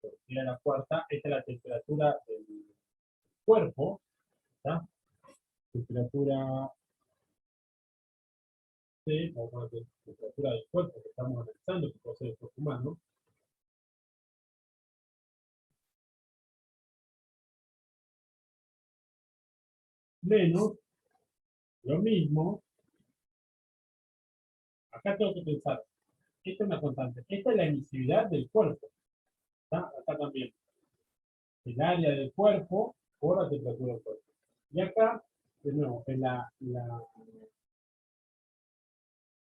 por E a la cuarta, esta es la temperatura del cuerpo, ¿tá? Temperatura C, vamos a poner temperatura del cuerpo que estamos analizando, que puede ser el cuerpo humano, menos lo mismo, acá tengo que pensar, esta es una constante, esta es la emisividad del cuerpo, ¿tá? Acá también, el área del cuerpo por la temperatura del cuerpo. Y acá, de nuevo, en la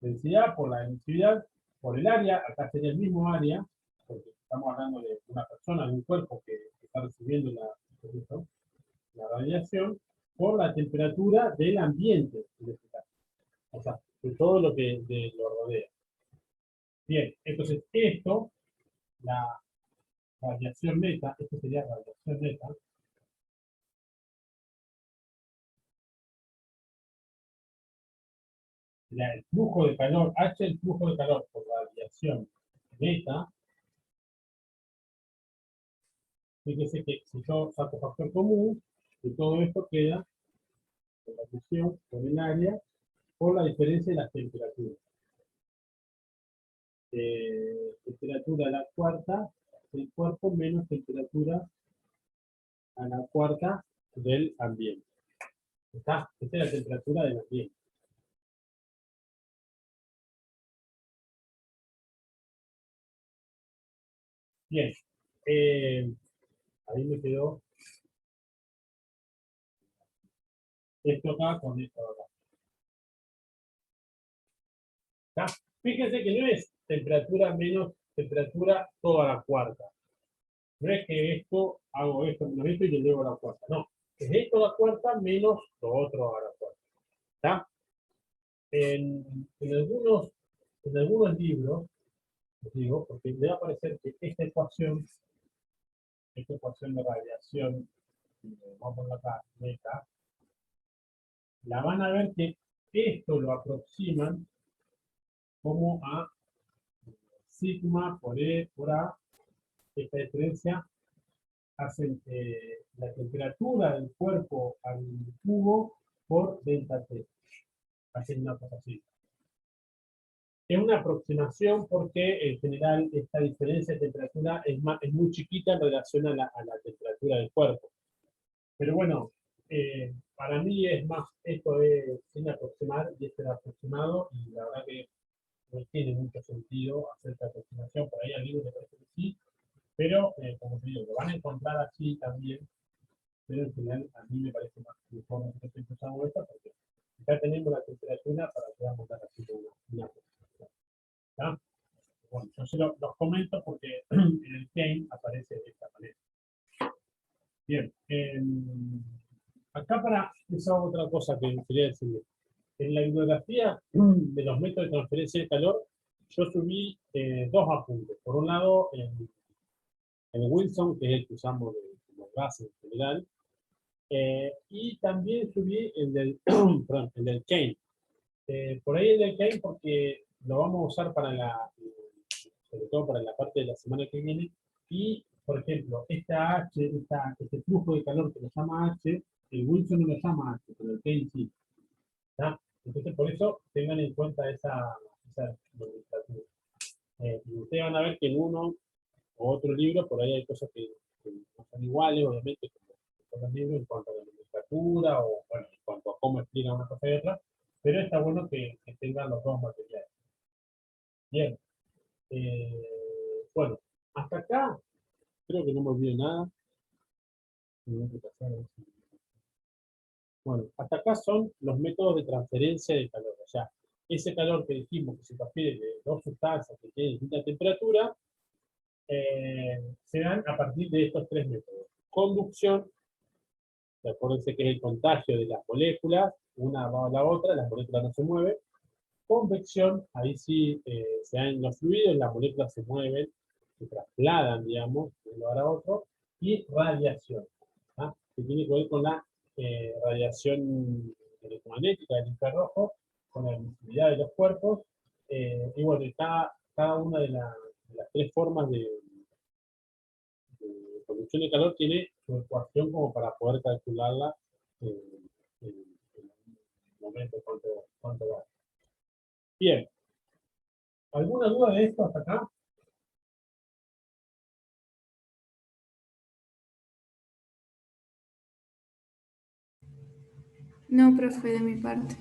densidad por la emisividad, por el área, acá sería el mismo área, porque estamos hablando de una persona, de un cuerpo que está recibiendo la radiación, por la temperatura del ambiente, en este caso. O sea, de todo lo que lo rodea. Bien, entonces esto, la radiación neta, esto sería radiación neta, el flujo de calor, H el flujo de calor por radiación neta. Fíjese que si yo saco factor común, de todo esto queda la fusión con el área por la diferencia de las temperaturas. Temperatura a la cuarta del cuerpo menos temperatura a la cuarta del ambiente. ¿Está? Esta es la temperatura del ambiente. Bien. Ahí me quedó esto acá con esto acá. ¿Está? Fíjense que no es temperatura menos temperatura toda la cuarta. No es que esto, hago esto menos esto y le llevo a la cuarta. No. Es esto a la cuarta menos lo otro a la cuarta. ¿Está? En algunos libros, les digo, porque me va a parecer que esta ecuación de radiación, vamos a ponerla acá, beta, la van a ver que esto lo aproximan como a sigma por E por A. Esta diferencia hace la temperatura del cuerpo al cubo por delta T. Hacen una cosa así. Es una aproximación porque en general esta diferencia de temperatura es muy chiquita en relación a la temperatura del cuerpo. Pero bueno, para mí es más, esto es sin aproximar y este es aproximado y la verdad que no tiene mucho sentido hacer esta aproximación. Por ahí al libro me parece que sí, pero como te digo, lo van a encontrar así también, pero en general a mí me parece más mejor nosotros siempre usamos esta porque ya tenemos la temperatura para que podamos dar así una aproximación. ¿Está? Bueno, yo se los comento porque en el game aparece de esta manera. Bien, acá para esa otra cosa que quería decirles. En la bibliografía de los métodos de transferencia de calor, yo subí dos apuntes. Por un lado, el Wilson, que es el que usamos como base en general, y también subí el del, perdón, el del Kane. Por ahí el del Kane porque lo vamos a usar para sobre todo para la parte de la semana que viene, y, por ejemplo, este flujo de calor que lo llama H, el Wilson no lo llama H, pero el Kane sí. ¿Está? Entonces, por eso, tengan en cuenta esa nomenclatura. Y ustedes van a ver que en uno o otro libro, por ahí hay cosas que no son iguales, obviamente, como los libros en cuanto a la nomenclatura o, bueno, en cuanto a cómo explican una cosa y otra, pero está bueno que tengan los dos materiales. Bien. Bueno, hasta acá creo que no me olvido nada. Bueno, hasta acá son los métodos de transferencia de calor. O sea, ese calor que dijimos que se transfiere de dos sustancias que tienen distinta temperatura, se dan a partir de estos tres métodos. Conducción, acuérdense que es el contagio de las moléculas, una va a la otra, las moléculas no se mueven. Convección, ahí sí se dan los fluidos, las moléculas se mueven, se trasladan, digamos, de un lugar a otro. Y radiación, ¿ah? Que tiene que ver con la radiación electromagnética del infrarrojo, con la emisividad de los cuerpos, y bueno, cada una de las tres formas de conducción de calor tiene su ecuación como para poder calcularla en un momento cuánto va. Bien, ¿alguna duda de esto hasta acá?
No, profe, de mi parte.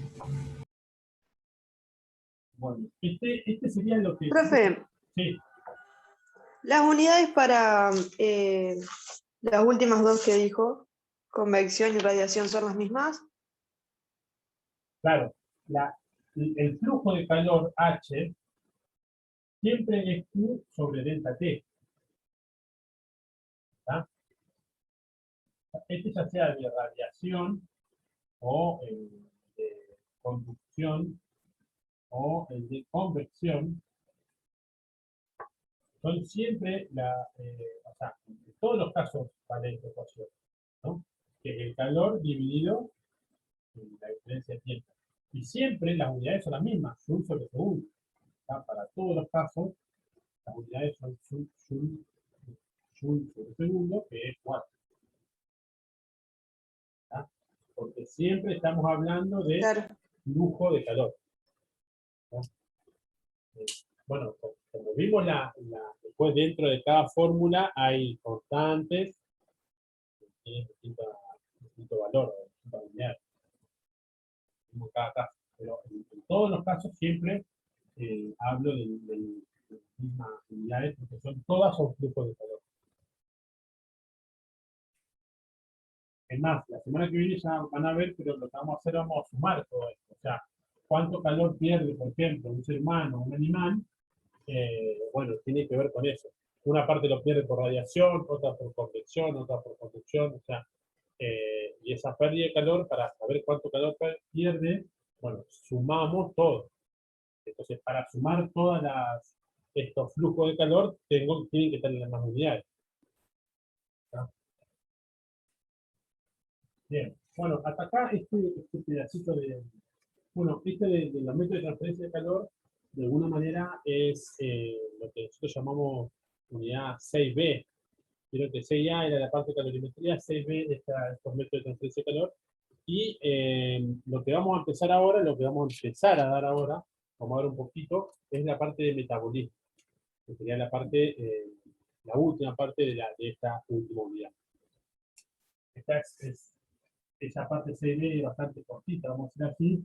Bueno, este sería lo que...
Profe,
Sí,
las unidades para las últimas dos que dijo, convección y radiación, ¿son las mismas?
claro. El flujo de calor H siempre es Q sobre delta T. ¿Tá? Este ya sea de radiación o de conducción o el de convección, son siempre o sea, en todos los casos vale esta ecuación, ¿no? Que es el calor dividido en la diferencia de tiempo. Y siempre las unidades son las mismas, Joule sobre segundo. ¿Tá? Para todos los casos, las unidades son Joule sobre segundo, que es 4. ¿Tá? Porque siempre estamos hablando de
Claro.
flujo de calor. ¿No? Bueno, como vimos, después dentro de cada fórmula hay constantes que tienen distinto valor, distinta unidad. como en cada caso. Pero en todos los casos siempre hablo de las mismas unidades, porque todas son flujos de calor. Es más, la semana que viene ya van a ver, pero lo que vamos a hacer, vamos a sumar todo esto. O sea, cuánto calor pierde, por ejemplo, un ser humano o un animal, bueno, tiene que ver con eso. Una parte lo pierde por radiación, otra por convección, otra por conducción, o sea, y esa pérdida de calor, para saber cuánto calor pierde, bueno, sumamos todo. Entonces, para sumar todas estos flujos de calor, tienen que estar en las mismas unidades. ¿Está? Bien, bueno, hasta acá este pedacito bueno, de los métodos de transferencia de calor, de alguna manera es lo que nosotros llamamos unidad 6B. Creo que 6A era la parte de calorimetría, 6B de estos métodos de transferencia de calor. Y lo que vamos a empezar ahora, lo que vamos a empezar a dar ahora, vamos a ver un poquito, es la parte de metabolismo, que sería la parte, la última parte de esta última unidad. Esta esa parte 6B es bastante cortita, vamos a hacer así.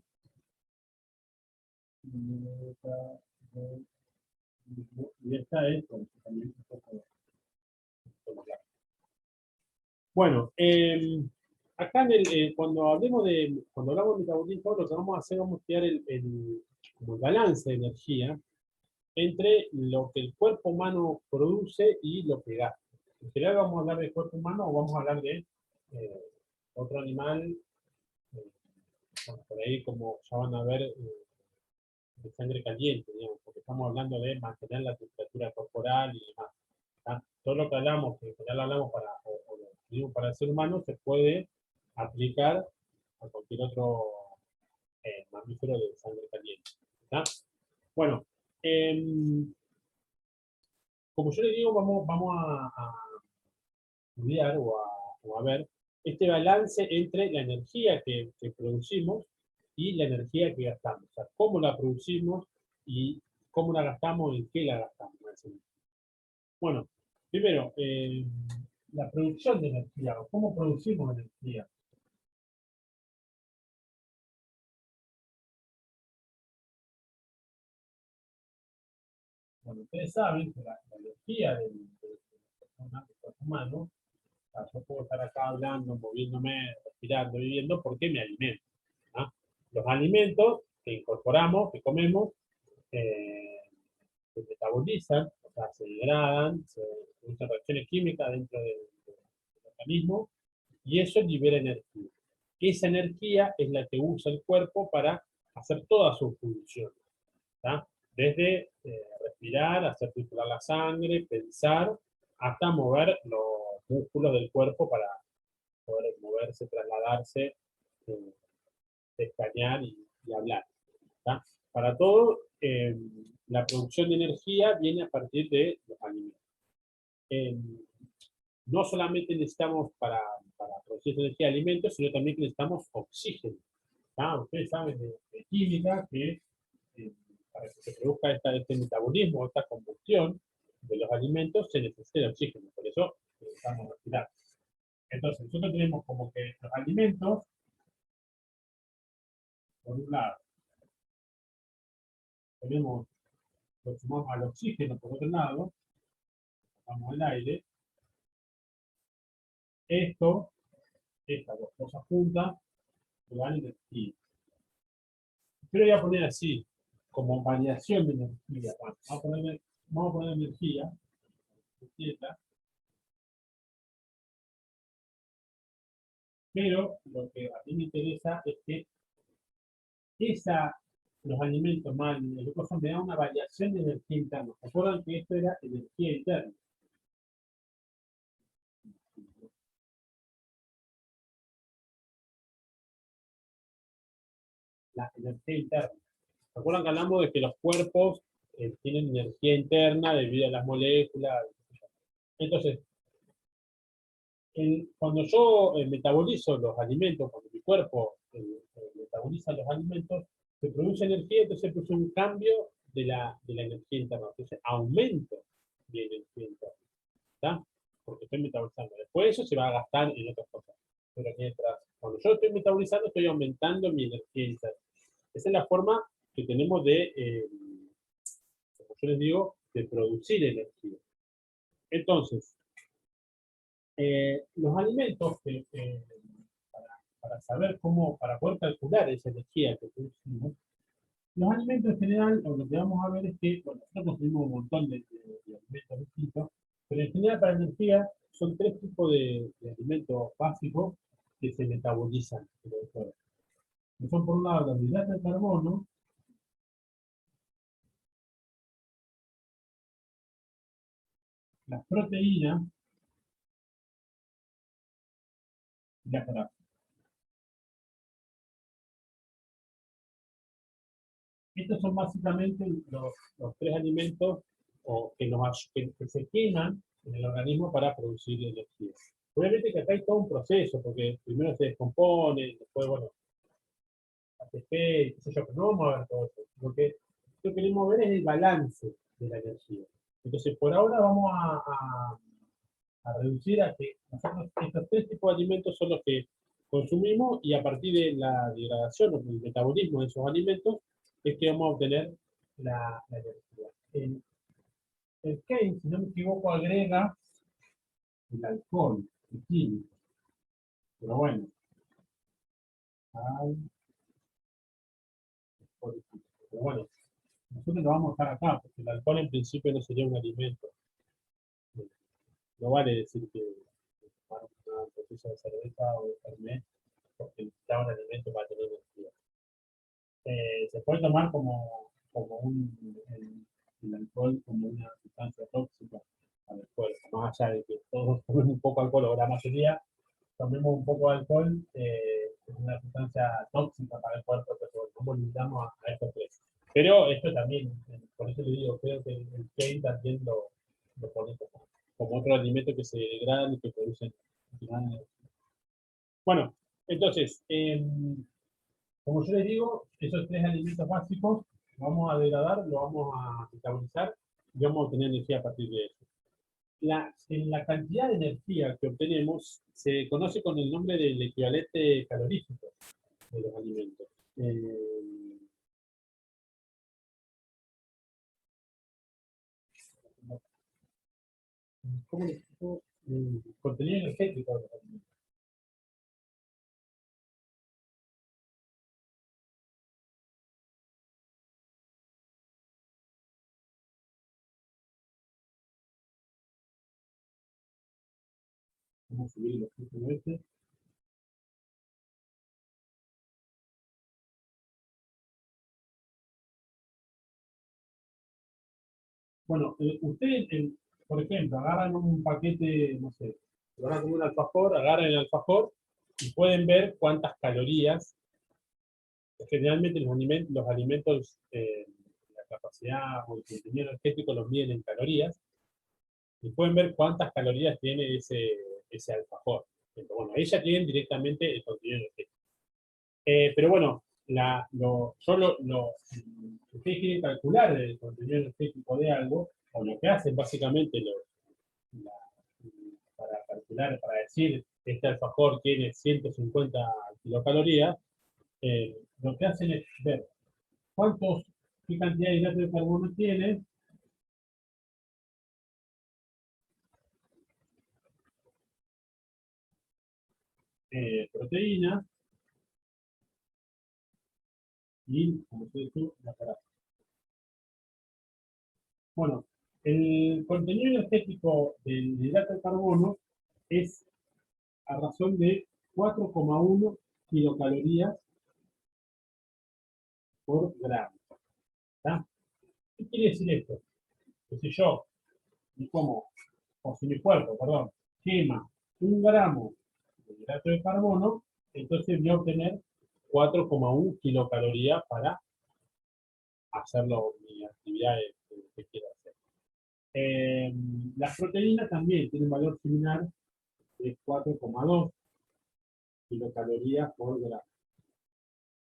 Y esta es también un poco más larga. Bueno, acá cuando hablamos de metabolismo, lo que vamos a hacer, vamos a estudiar como el balance de energía entre lo que el cuerpo humano produce y lo que gasta. En general vamos a hablar del cuerpo humano o vamos a hablar de otro animal, bueno, por ahí como ya van a ver, de sangre caliente, digamos, porque estamos hablando de mantener la temperatura corporal y demás. ¿Tá? Todo lo que hablamos, que en general hablamos para el ser humano, se puede aplicar a cualquier otro mamífero de sangre caliente. ¿Tá? Bueno, como yo les digo, vamos a estudiar o a ver este balance entre la energía que producimos y la energía que gastamos. O sea, cómo la producimos y cómo la gastamos y en qué la gastamos. Bueno, primero, la producción de energía, o cómo producimos energía. Bueno, ustedes saben que la energía del cuerpo humano, o sea, yo puedo estar acá hablando, moviéndome, respirando, viviendo, porque me alimento. ¿Ah? Los alimentos que incorporamos, que comemos, se metabolizan, o sea, se degradan, se producen reacciones químicas dentro del organismo, y eso libera energía. Esa energía es la que usa el cuerpo para hacer todas sus funciones. ¿Tá? Desde respirar, hacer circular la sangre, pensar, hasta mover los músculos del cuerpo para poder moverse, trasladarse, escanear y hablar. ¿Tá? Para todo, la producción de energía viene a partir de los alimentos. No solamente necesitamos para producir energía de alimentos, sino también que necesitamos oxígeno. ¿Tá? Ustedes saben de química que para que se produzca este metabolismo, esta combustión de los alimentos, se necesita el oxígeno. Por eso necesitamos respirar. Entonces, nosotros tenemos como que los alimentos, por un lado, lo sumamos al oxígeno, por otro lado, sumamos el aire. Estas dos cosas juntas, le dan energía. Yo lo voy a poner así, como variación de energía. Bueno, vamos a poner energía, pero lo que a mí me interesa es que los alimentos más el glucosa me da una variación de energía interna. ¿Se acuerdan que esto era energía interna? La energía interna. ¿Se acuerdan que hablamos de que los cuerpos tienen energía interna debido a las moléculas? Entonces, cuando yo metabolizo los alimentos, cuando mi cuerpo metaboliza los alimentos, se produce energía, entonces se produce un cambio de la energía interna. Entonces, aumento de energía interna. ¿Está? Porque estoy metabolizando. Después eso se va a gastar en otras cosas. Pero mientras Cuando yo estoy metabolizando, estoy aumentando mi energía interna. Esa es la forma que tenemos de, como yo les digo, de producir energía. Entonces, los alimentos para saber cómo, para poder calcular esa energía que producimos, los alimentos en general, lo que vamos a ver es que, bueno, nosotros consumimos un montón de alimentos distintos, pero en general para la energía son tres tipos de alimentos básicos que se metabolizan en el cuerpo. Que son por un lado los hidratos de carbono, las proteínas y las grasas. Estos son básicamente los tres alimentos que se queman en el organismo para producir energía. Obviamente que acá hay todo un proceso, porque primero se descompone, después, bueno, ATP, qué sé yo, pero no vamos a ver todo eso. Lo que queremos ver es el balance de la energía. Entonces, por ahora vamos a reducir a que nosotros estos tres tipos de alimentos son los que consumimos y a partir de la degradación o el metabolismo de esos alimentos es que vamos a obtener la energía. El Keynes, si no me equivoco, agrega el alcohol, el químico. Pero bueno. Pero bueno, nosotros lo vamos a dejar acá, porque el alcohol en principio no sería un alimento. No vale decir que tomar una botella de cerveza o de fernet porque necesitaba un alimento para tener energía. Se puede tomar como el alcohol como una sustancia tóxica para el cuerpo, más allá de que todos tomemos un poco de alcohol, o la mayoría tomemos un poco de alcohol, es una sustancia tóxica para el cuerpo, pero ¿cómo limitamos a estos tres? Pero esto también, por eso le digo, creo que el Keynes también lo pone como otro alimento que se degradan y que producen. Bueno, entonces, como yo les digo, esos tres alimentos básicos vamos a degradar, lo vamos a metabolizar y vamos a obtener energía a partir de eso. En la cantidad de energía que obtenemos se conoce con el nombre del equivalente calorífico de los alimentos. ¿Cómo les digo? Contenido energético de los alimentos. Vamos a subir los puntos. Bueno, ustedes, por ejemplo, agarran un paquete, no sé, lo van a comer un alfajor, agarran el alfajor y pueden ver cuántas calorías. Generalmente los alimentos, la capacidad o el contenido energético los miden en calorías y pueden ver cuántas calorías tiene ese alfajor. Entonces, bueno, ahí ya tienen directamente el contenido energético. Pero bueno, si ustedes quieren calcular el contenido energético de algo, o lo que hacen básicamente para calcular, para decir este alfajor tiene 150 kilocalorías, lo que hacen es ver qué cantidad de hidratos de carbono tiene, proteína, y, como se dice, la grasa. Bueno, el contenido energético del hidrato de carbono es a razón de 4,1 kilocalorías por gramo. ¿Está? ¿Qué quiere decir esto? Que si yo me como, o si mi cuerpo, perdón, quema 1 gramo de hidrato de carbono, entonces voy a obtener 4,1 kilocalorías para hacerlo mi actividad que quiero hacer. Las proteínas también tienen un valor similar de 4,2 kilocalorías por gramo.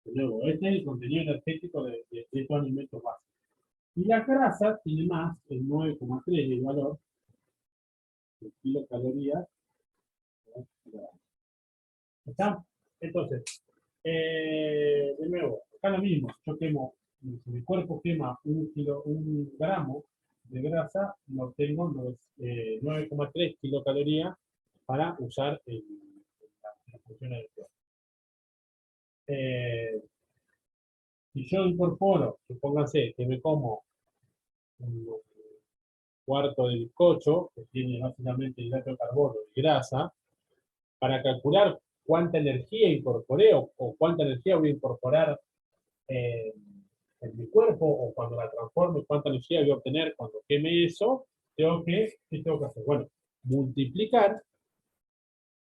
De nuevo, este es el contenido energético de estos alimentos básicos. Y la grasa tiene más, el 9,3 el valor de kilocalorías por gramo. ¿Está? Entonces, de nuevo, acá lo mismo. Yo quemo, si mi cuerpo quema un gramo de grasa, lo tengo 9,3 kilocalorías para usar la función del cuerpo. Si yo incorporo, supónganse que me como un cuarto de bizcocho, que tiene básicamente hidrato de carbono y grasa, para calcular cuánta energía incorporé o cuánta energía voy a incorporar en mi cuerpo, o cuando la transforme, cuánta energía voy a obtener cuando queme eso, ¿qué tengo que hacer? Bueno, multiplicar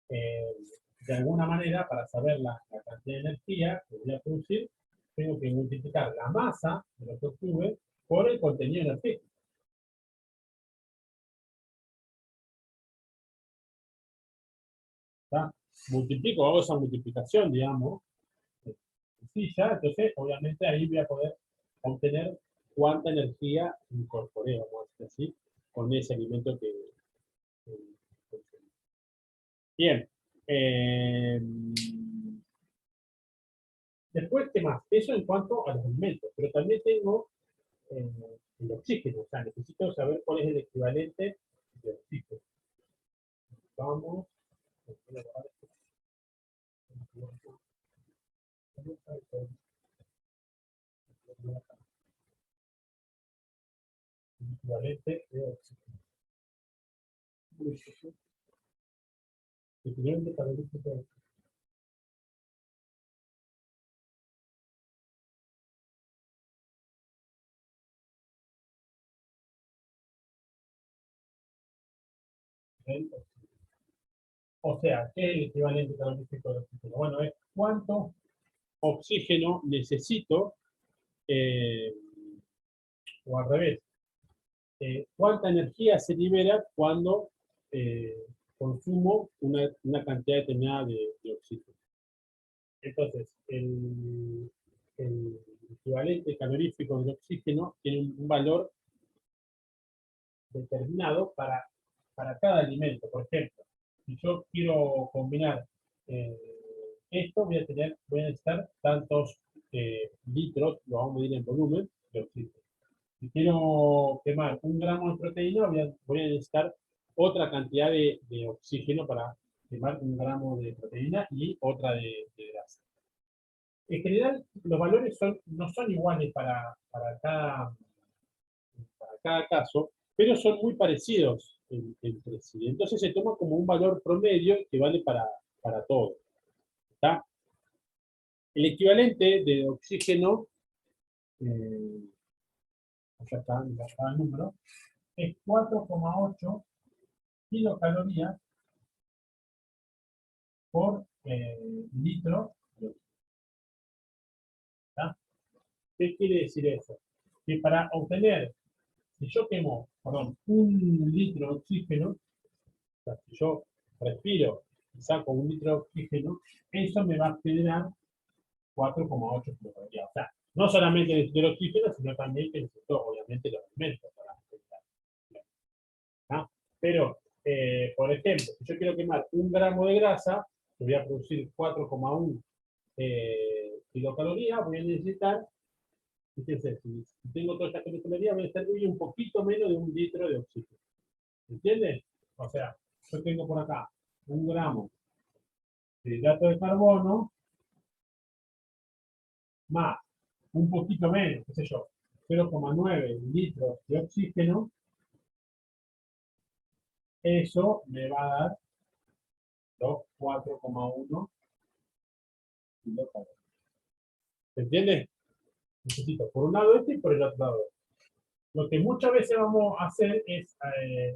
de alguna manera, para saber la cantidad de energía que voy a producir, tengo que multiplicar la masa de lo que obtuve por el contenido energético. ¿Está? Multiplico, hago esa multiplicación, digamos, sencilla, entonces obviamente ahí voy a poder obtener cuánta energía incorporé, vamos a decir así, con ese alimento que consumí. Bien. Después, ¿qué más? Eso en cuanto a los alimentos, pero también tengo el oxígeno, o sea, necesito saber cuál es el equivalente de oxígeno. Vamos. Equivalente de oxígeno. Equivalente para el oxígeno. O sea, ¿qué es el equivalente calorífico del oxígeno? Bueno, es cuánto oxígeno necesito, o al revés, cuánta energía se libera cuando consumo una cantidad determinada de oxígeno. Entonces, el equivalente calorífico del oxígeno tiene un valor determinado para cada alimento. Por ejemplo, si yo quiero combinar esto, voy a necesitar tantos litros, lo vamos a medir en volumen, de oxígeno. Si quiero quemar 1 gramo de proteína, voy a necesitar otra cantidad de oxígeno para quemar 1 gramo de proteína y otra de grasa. En general, los valores no son iguales para cada caso, pero son muy parecidos entre sí. Entonces se toma como un valor promedio que vale para todo. ¿Está? El equivalente de oxígeno, acá está el número, es 4,8 kilocalorías por litro de oxígeno. ¿Está? ¿Qué quiere decir eso? Que para obtener, si yo quemo, 1 litro de oxígeno, o sea, si yo respiro y saco 1 litro de oxígeno, eso me va a generar 4,8 kilocalorías. O sea, no solamente necesito el oxígeno, sino también que necesito, obviamente, los alimentos para generar. ¿Ah? Pero, por ejemplo, si yo quiero quemar 1 gramo de grasa, que voy a producir 4,1 kilocalorías, voy a necesitar, fíjense, si tengo todas estas kilocalorías, voy a necesitar un poquito menos de 1 litro de oxígeno. ¿Entienden? O sea, yo tengo por acá 1 gramo de hidrato de carbono más un poquito menos, qué sé yo, 0,9 litros de oxígeno, eso me va a dar los 4,1 kilocalorías. ¿Se entiende? Necesito por un lado este y por el otro lado este. Lo que muchas veces vamos a hacer es,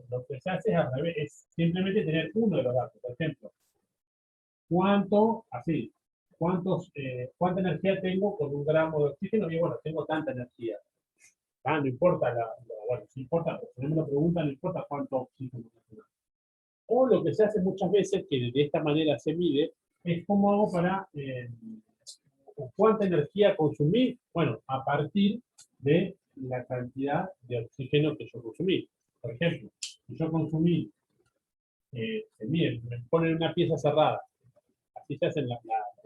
lo que se hace es al revés, es simplemente tener uno de los datos. Por ejemplo, ¿cuánta energía tengo con 1 gramo de oxígeno? Y bueno, tengo tanta energía. No importa, bueno, sí importa, pero si no me lo preguntan, no importa cuánto oxígeno tengo. O lo que se hace muchas veces, que de esta manera se mide, es cómo hago para cuánta energía consumí, bueno, a partir de la cantidad de oxígeno que yo consumí. Por ejemplo, si yo consumí, se mide, me ponen una pieza cerrada, así se hace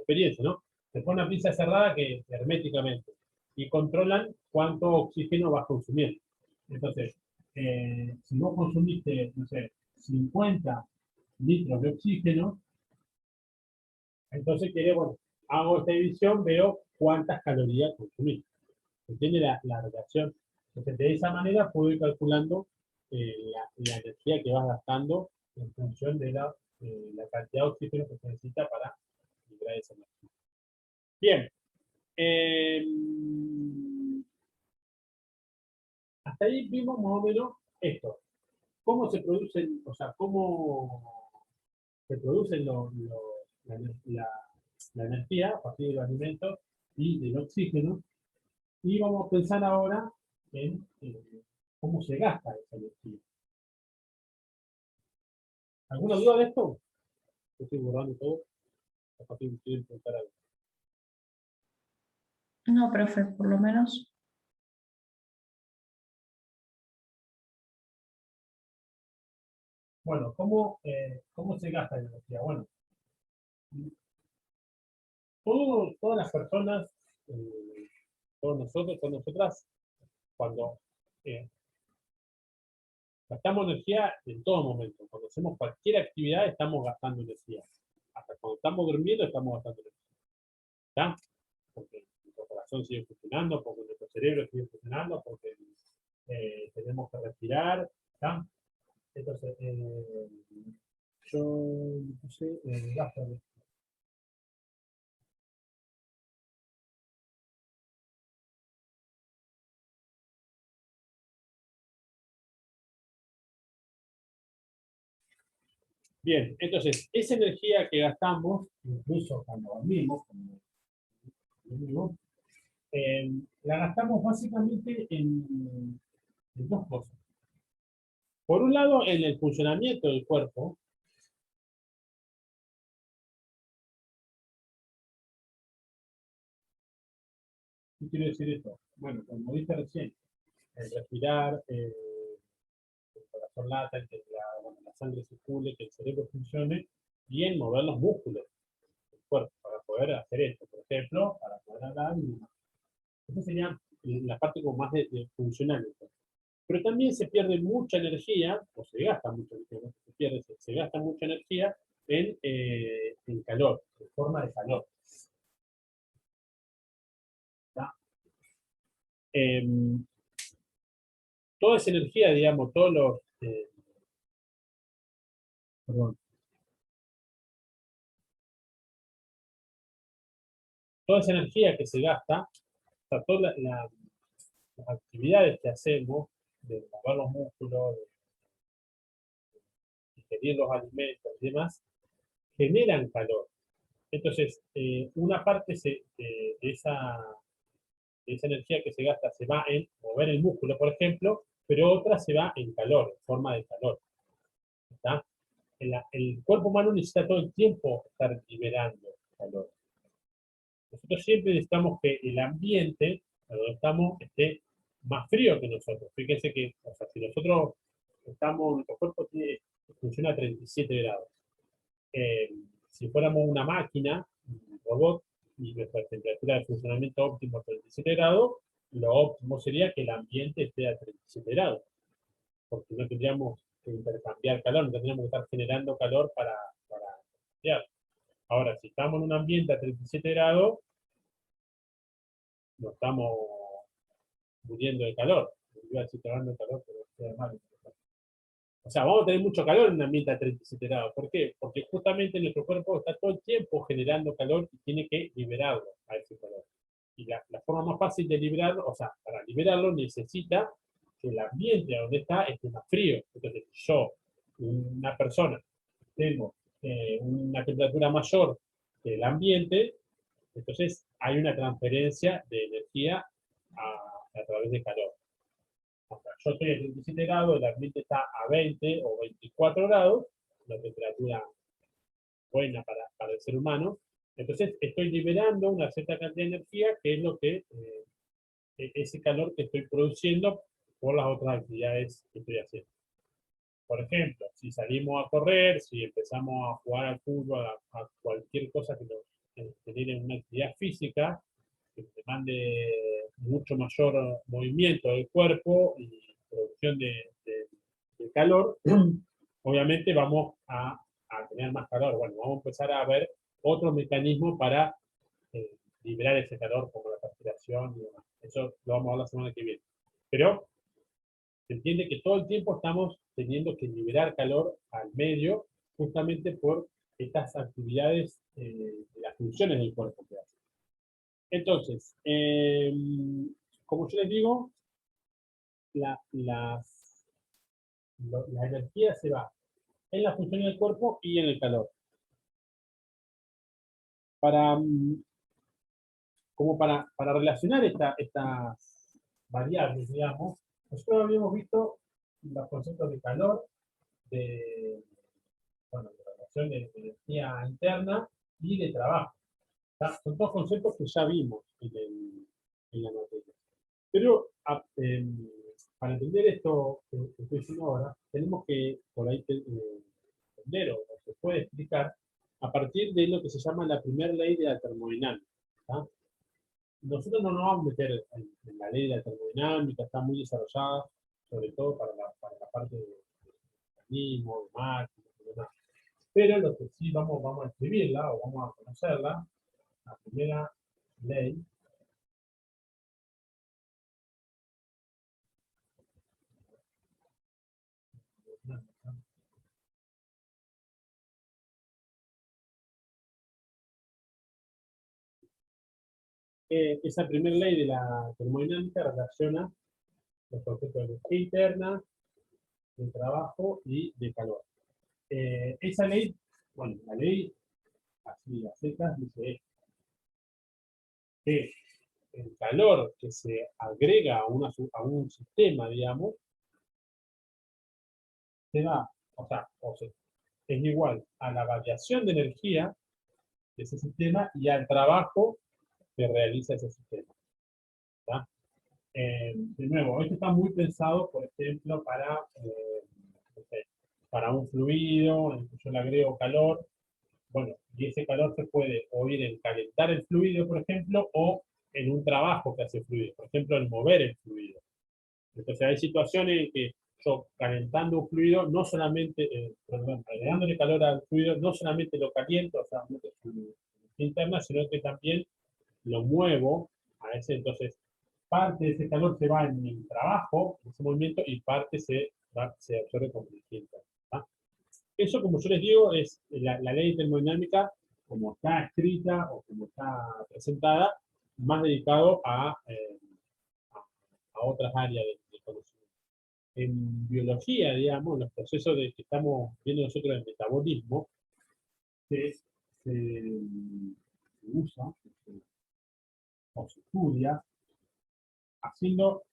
experiencia, ¿no? Se pone una pinza cerrada que herméticamente y controlan cuánto oxígeno vas consumiendo. Entonces, si vos consumiste, no sé, 50 litros de oxígeno, entonces quiere, bueno, hago esta división, veo cuántas calorías consumí. ¿Entiende la relación? Entonces, de esa manera puedo ir calculando la energía que vas gastando en función de la cantidad de oxígeno que se necesita para liberar esa energía. Bien. Hasta ahí vimos más o menos esto. ¿Cómo se producen, o sea, cómo se producen la energía a partir de los alimentos y del oxígeno? Y vamos a pensar ahora en cómo se gasta esa energía. ¿Alguna duda de esto? Estoy borrando todo. A partir de quieren preguntar algo.
No, profe, por lo menos.
Bueno, ¿cómo se gasta la energía? Bueno, todas las personas, todos nosotros, todas nosotras, cuando gastamos energía en todo momento. Cuando hacemos cualquier actividad estamos gastando energía. Hasta cuando estamos durmiendo estamos gastando energía. ¿Está? Porque nuestro corazón sigue funcionando, porque nuestro cerebro sigue funcionando, porque tenemos que respirar. ¿Está? Entonces, yo no sé, gasto energía. Bien, entonces, esa energía que gastamos, incluso cuando dormimos, la gastamos básicamente en dos cosas. Por un lado, en el funcionamiento del cuerpo. ¿Qué quiere decir esto? Bueno, como dije recién, el respirar, el corazón lata, que la sangre circule, que el cerebro funcione, y en mover los músculos del cuerpo para poder hacer esto. Por ejemplo, para poder hablar y demás. Esa sería la parte como más de funcional. Pero también se pierde mucha energía, o se gasta mucha energía, no se pierde, se gasta mucha energía en calor, en forma de calor. Toda esa energía, digamos, todos los... perdón. Toda esa energía que se gasta, o sea, todas las actividades que hacemos, de mover los músculos, de ingerir los alimentos y demás, generan calor. Entonces, una parte de esa energía que se gasta se va en mover el músculo, por ejemplo, pero otra se va en calor, en forma de calor. ¿Está? El cuerpo humano necesita todo el tiempo estar liberando calor. Nosotros siempre necesitamos que el ambiente, donde estamos, esté más frío que nosotros. Fíjense que, o sea, si nosotros estamos, nuestro cuerpo funciona a 37 grados. Si fuéramos una máquina, un robot, y nuestra temperatura de funcionamiento óptimo a 37 grados, lo óptimo sería que el ambiente esté a 37 grados. Porque no tendríamos que intercambiar calor, no tendríamos que estar generando calor para cambiar. Ahora, si estamos en un ambiente a 37 grados, no estamos muriendo de calor. Iba a decir trabajando de calor, pero queda mal. O sea, vamos a tener mucho calor en un ambiente a 37 grados. ¿Por qué? Porque justamente nuestro cuerpo está todo el tiempo generando calor y tiene que liberarlo a ese calor. Y la forma más fácil de liberarlo, o sea, para liberarlo necesita que el ambiente donde está esté más frío. Entonces, yo, una persona, tengo una temperatura mayor que el ambiente, entonces hay una transferencia de energía a través de calor. O sea, yo estoy a 37 grados, el ambiente está a 20 o 24 grados, la temperatura buena para el ser humano, entonces estoy liberando una cierta cantidad de energía que es lo que, ese calor que estoy produciendo por las otras actividades que estoy haciendo. Por ejemplo, si salimos a correr, si empezamos a jugar al fútbol, a cualquier cosa que nos tener una actividad física que demande mucho mayor movimiento del cuerpo y producción de calor, obviamente vamos a tener más calor. Bueno, vamos a empezar a ver otro mecanismo para liberar ese calor, como la transpiración y demás. Eso lo vamos a ver la semana que viene. Pero se entiende que todo el tiempo estamos teniendo que liberar calor al medio, justamente por estas actividades de las funciones del cuerpo que hace. Entonces, como yo les digo, la energía se va en la función del cuerpo y en el calor. Para relacionar estas variables, digamos, nosotros habíamos visto los conceptos de calor, de relación de energía interna y de trabajo. Son dos conceptos que ya vimos en la materia. Pero para entender esto que estoy diciendo ahora, tenemos que por ahí entender o se puede explicar a partir de lo que se llama la primera ley de la termodinámica. ¿Tá? Nosotros no nos vamos a meter en la ley de la termodinámica, está muy desarrollada, sobre todo para la parte de mecanismo, de máquinas y demás. Pero lo que sí vamos a escribirla o vamos a conocerla, la primera ley esa primera ley de la termodinámica relaciona los conceptos de energía interna, de trabajo y de calor. Esa ley, bueno, la ley, así a secas, dice que el calor que se agrega a un sistema, digamos, se da, es igual a la variación de energía de ese sistema y al trabajo que realiza ese sistema. ¿Tá? De nuevo, esto está muy pensado, por ejemplo, para un fluido, en el que yo le agrego calor. Bueno, y ese calor se puede o ir en calentar el fluido, por ejemplo, o en un trabajo que hace el fluido, por ejemplo, en mover el fluido. Entonces hay situaciones en que yo calentando un fluido, no solamente, agregándole calor al fluido, no solamente lo caliento, o sea, su interna, sino que también lo muevo a ese. Entonces, parte de ese calor se va en el trabajo, en ese movimiento, y parte se absorbe como energía interna. ¿Tá? Eso, como yo les digo, es la ley de termodinámica, como está escrita o como está presentada, más dedicado a otras áreas de conocimiento. En biología, digamos, los procesos que estamos viendo nosotros en metabolismo, se usa o se estudia haciendo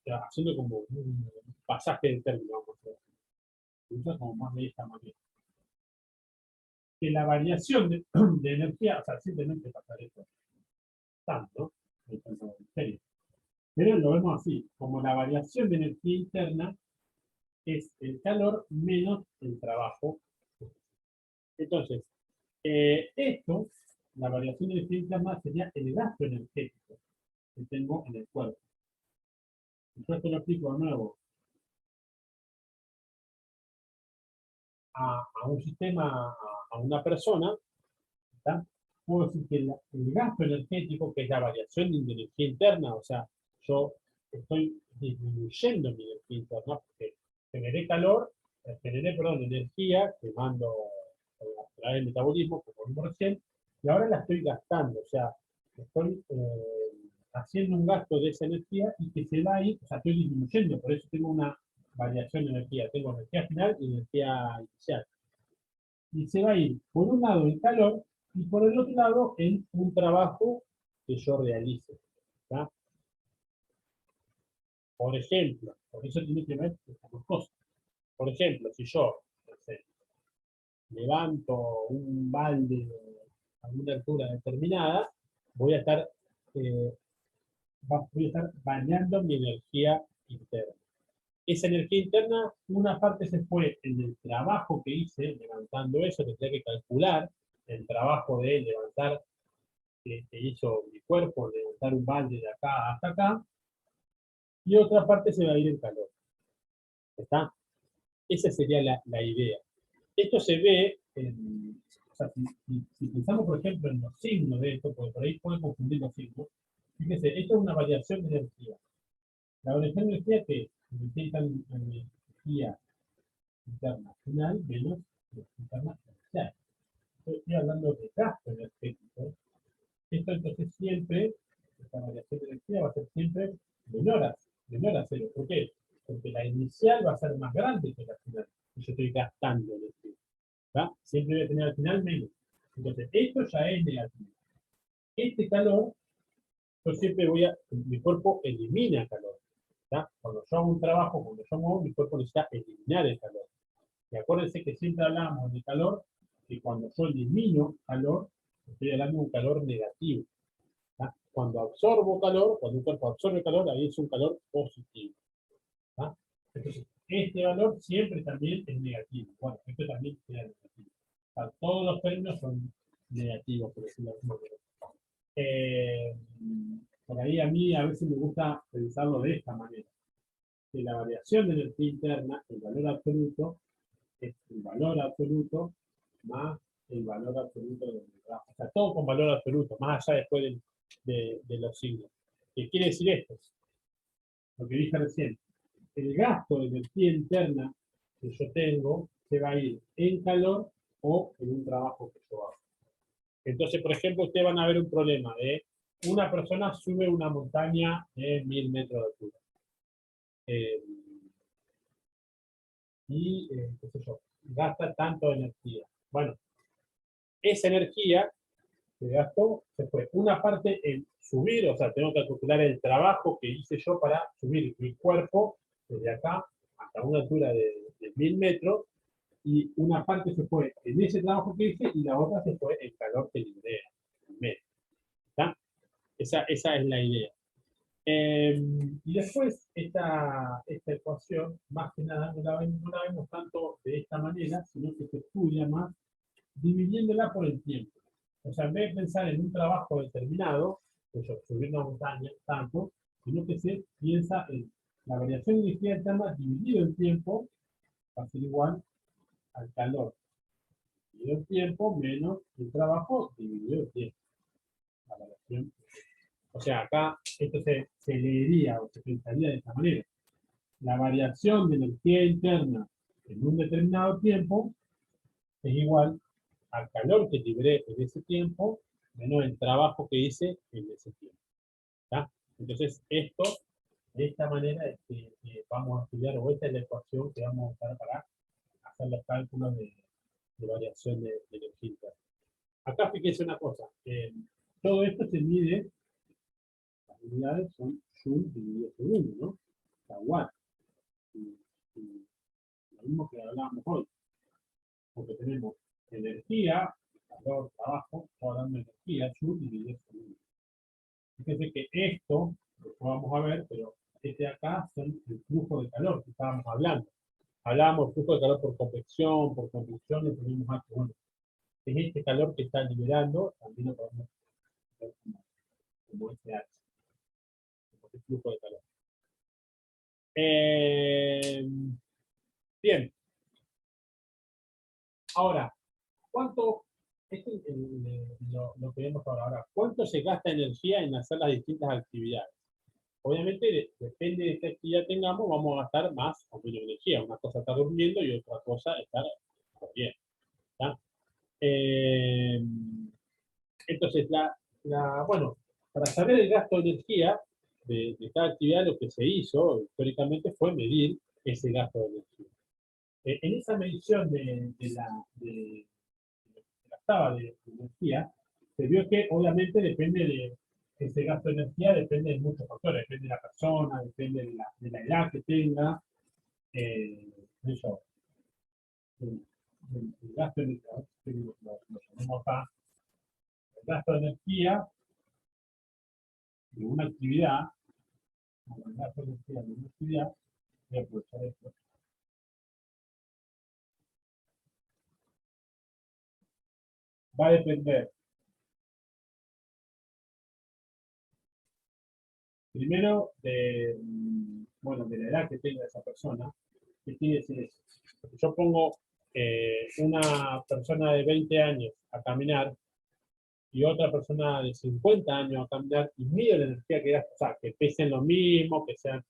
como un pasaje de términos, se usa como más de esta manera. Que la variación de energía, o sea, simplemente pasar esto, tanto, pero lo vemos así, como la variación de energía interna es el calor menos el trabajo. Entonces, la variación de energía interna sería el gasto energético que tengo en el cuerpo. Yo esto lo explico de nuevo a un sistema, a una persona, ¿tá? Puedo decir que el gasto energético, que es la variación de energía interna, o sea, yo estoy disminuyendo mi energía interna porque generé energía que mando a través del metabolismo, como vimos recién, y ahora la estoy gastando, o sea, estoy haciendo un gasto de esa energía y que se va a ir, o sea, estoy disminuyendo, por eso tengo una variación de energía, tengo energía final y energía inicial. Y se va a ir, por un lado, el calor, y por el otro lado, en un trabajo que yo realice. ¿Tá? Por ejemplo, por eso tiene que ver estas dos cosas. Por ejemplo, si yo levanto un balde a una altura determinada, voy a estar bañando mi energía interna. Esa energía interna, una parte se fue en el trabajo que hice levantando eso, tendría que calcular el trabajo de levantar que hizo mi cuerpo, levantar un balde de acá hasta acá, y otra parte se va a ir en calor. ¿Está? Esa sería la idea. Esto se ve, o sea, si pensamos, por ejemplo, en los signos de esto, porque por ahí pueden confundir los signos, fíjense, esto es una variación de energía. La variación de energía que significa energía internacional menos internacional. Estoy hablando de gasto energético. Esto entonces siempre, esta variación de energía va a ser siempre menor a cero. ¿Por qué? Porque la inicial va a ser más grande que la final. Y yo estoy gastando energía. ¿Va? Siempre voy a tener al final menos. Entonces, esto ya es negativo. Este calor, yo siempre mi cuerpo elimina calor. ¿Tá? Cuando yo hago un trabajo, cuando yo muevo, mi cuerpo necesita eliminar el calor. Y acuérdense que siempre hablamos de calor, que cuando yo elimino calor, estoy hablando de un calor negativo. ¿Tá? Cuando absorbo calor, cuando un cuerpo absorbe calor, ahí es un calor positivo. ¿Tá? Entonces, este valor siempre también es negativo. Bueno, esto también será negativo. O sea, todos los términos son negativos, por decirlo de alguna manera. Por ahí a mí a veces me gusta pensarlo de esta manera. Que la variación de energía interna, el valor absoluto, es el valor absoluto más el valor absoluto del grafo. O sea, todo con valor absoluto, más allá después de los signos. ¿Qué quiere decir esto? Lo que dije recién. El gasto de energía interna que yo tengo se va a ir en calor o en un trabajo que yo hago. Entonces, por ejemplo, ustedes van a ver un problema de una persona sube una montaña de 1000 metros de altura. Qué sé yo, gasta tanto de energía. Bueno, esa energía que gastó se fue una parte en subir, o sea, tengo que calcular el trabajo que hice yo para subir mi cuerpo desde acá hasta una altura de 1000 metros, y una parte se fue en ese trabajo que hice y la otra se fue en calor que libré en medio. ¿Está? Esa es la idea. Y después, esta ecuación, más que nada, no la vemos tanto de esta manera, sino que se estudia más dividiéndola por el tiempo. O sea, en vez de pensar en un trabajo determinado, pues subir una montaña, tanto, sino que se piensa en la variación de energía interna dividido en tiempo, va a ser igual al calor dividido en tiempo menos el trabajo dividido en tiempo. La variación. O sea, acá esto se leería o se pensaría de esta manera. La variación de energía interna en un determinado tiempo es igual al calor que libré en ese tiempo menos el trabajo que hice en ese tiempo. ¿Tá? Entonces, esto, de esta manera, es que vamos a estudiar, o esta es la ecuación que vamos a usar para hacer los cálculos de variación de energía interna. Acá fíjense una cosa, todo esto se mide, las unidades son joule dividido segundo, ¿no? O sea, watt. Y lo mismo que hablábamos hoy, porque tenemos energía, calor, trabajo, estoy hablando de energía, joule dividido segundo. Fíjense que esto, lo vamos a ver, pero este de acá son el flujo de calor que estábamos hablando. Hablábamos del flujo de calor por convección, por conducción, y tenemos aquí, bueno, es este calor que está liberando, también lo podemos ver como SH, como este flujo de calor. Bien. Ahora, ¿cuánto, esto es lo que vemos ahora, cuánto se gasta energía en hacer las distintas actividades? Obviamente, depende de qué actividad tengamos, vamos a gastar más o menos energía. Una cosa está durmiendo y otra cosa está corriendo. Entonces, bueno, para saber el gasto de energía de cada actividad, lo que se hizo históricamente fue medir ese gasto de energía. En esa medición de la tabla de energía, se vio que obviamente depende de ese gasto de energía, depende de muchos factores, depende de la persona, depende de la edad que tenga, eso, el gasto de energía, lo llamamos acá, el gasto de energía de una actividad, el gasto de energía de una actividad, voy a aprovechar esto. Va a depender Primero, bueno, de la edad que tenga esa persona. ¿Qué quiere decir eso? Porque yo pongo una persona de 20 años a caminar y otra persona de 50 años a caminar y mido la energía que gasta, o sea, que pesen lo mismo, que sean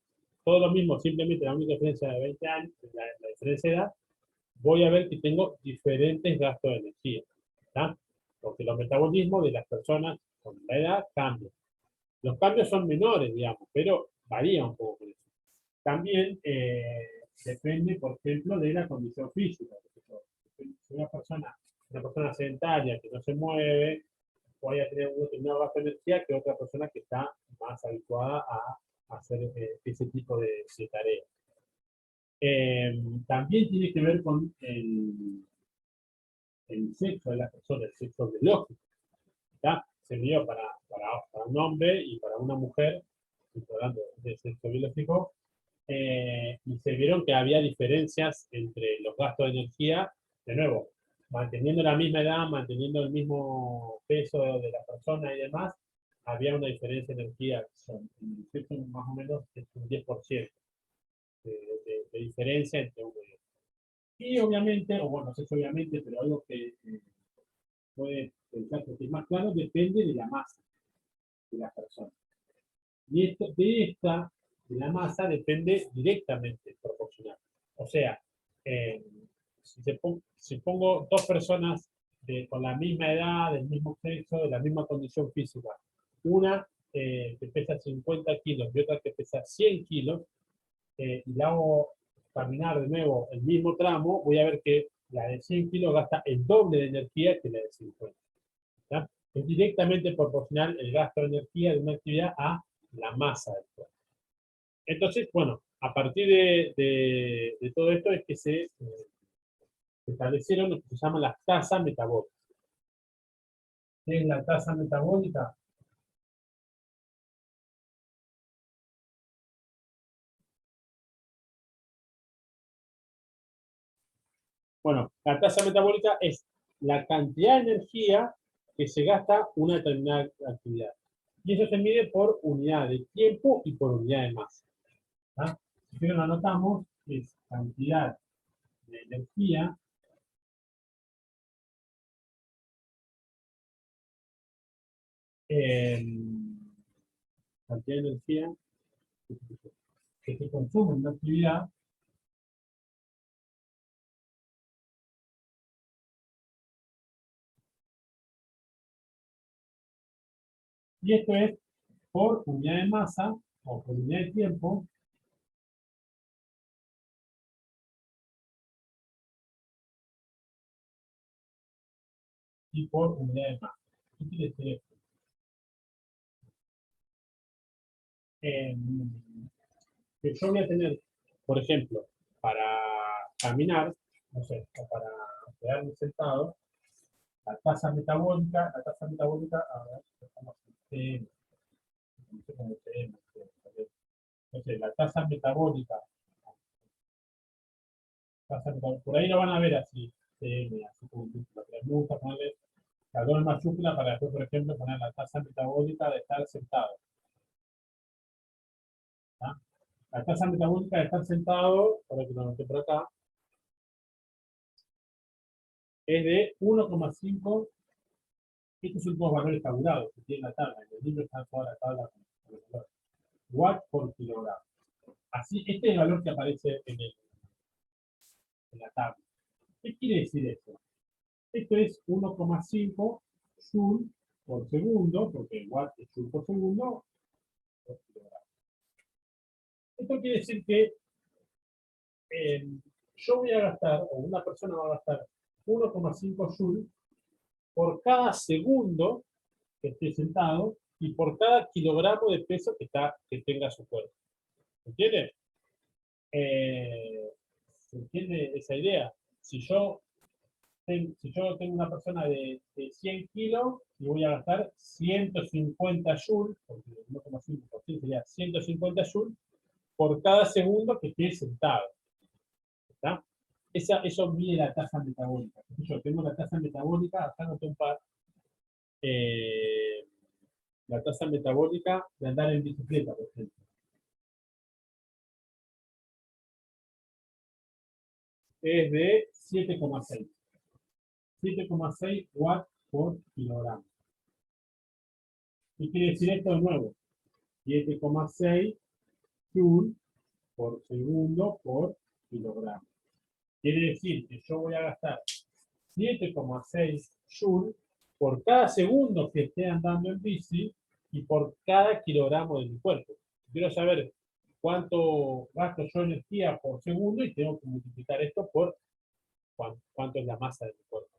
todo lo mismo, simplemente la única diferencia de 20 años, la diferencia de edad, voy a ver que tengo diferentes gastos de energía, ¿tá? Porque los metabolismos de las personas con la edad cambian. Los cambios son menores, digamos, pero varía un poco con eso. También depende, por ejemplo, de la condición física. Si una persona sedentaria que no se mueve, vaya a tener un determinado gasto de energía que otra persona que está más habituada a hacer ese tipo de tareas. También tiene que ver con el sexo de la persona, el sexo biológico. ¿Tá? Se midió para un hombre y para una mujer, hablando de sexo biológico, y se vieron que había diferencias entre los gastos de energía, de nuevo, manteniendo la misma edad, manteniendo el mismo peso de la persona y demás, había una diferencia de energía, más o menos un 10% de diferencia entre uno y otro. Y obviamente, o bueno, no sé si obviamente, pero algo que puede pensar que es más claro, depende de la masa de la persona. Y de la masa depende directamente proporcional. O sea, si pongo dos personas con la misma edad, del mismo sexo, de la misma condición física, una que pesa 50 kilos y otra que pesa 100 kilos, y la hago caminar de nuevo el mismo tramo, voy a ver que la de 100 kilos gasta el doble de energía que la de 50. ¿Ya? Es directamente proporcional el gasto de energía de una actividad a la masa del cuerpo. Entonces, bueno, a partir de todo esto es que se establecieron lo que se llama las tasas metabólicas. ¿Qué es la tasa metabólica? Bueno, la tasa metabólica es la cantidad de energía que se gasta una determinada actividad. Y eso se mide por unidad de tiempo y por unidad de masa. ¿Tá? Si lo anotamos, es cantidad de energía cantidad de energía que se consume en una actividad y esto es por unidad de masa o por unidad de tiempo y por unidad de masa. ¿Qué quiere decir esto? Que yo voy a tener, por ejemplo, para caminar, no sé, o para quedarme sentado, la tasa metabólica, a ver, estamos en no sé, la tasa metabólica, por ahí lo van a ver así, así como la pregunta, ponerle la doble mayúscula para después, por ejemplo, poner la tasa metabólica de estar sentado. ¿Tá? La tasa metabólica de estar sentado, para que lo anote por acá, es de 1,5. Estos son todos valores tabulados que tiene la tabla. En el libro está toda la tabla con los valores. Watt por kilogramo. Así, este es el valor que aparece en la tabla. ¿Qué quiere decir esto? Esto es 1,5 joule por segundo, porque watt es joule por segundo, por kilogramo. Esto quiere decir que yo voy a gastar, o una persona va a gastar 1,5 joule por cada segundo que esté sentado y por cada kilogramo de peso que tenga su cuerpo. ¿Entiende? ¿Se entiende esa idea? Si yo tengo una persona de 100 kilos y voy a gastar 150 joules, porque el 1,5% sería 150 joules, por cada segundo que esté sentado. ¿Está? Eso mide la tasa metabólica. Yo tengo la tasa metabólica, acá noté un par. la tasa metabólica de andar en bicicleta, por ejemplo. Es de 7,6. 7,6 watts por kilogramo. ¿Qué quiere decir esto de nuevo? 7,6 joule por segundo por kilogramo. Quiere decir que yo voy a gastar 7,6 joule por cada segundo que esté andando en bici y por cada kilogramo de mi cuerpo. Quiero saber cuánto gasto yo energía por segundo y tengo que multiplicar esto por cuánto es la masa de mi cuerpo.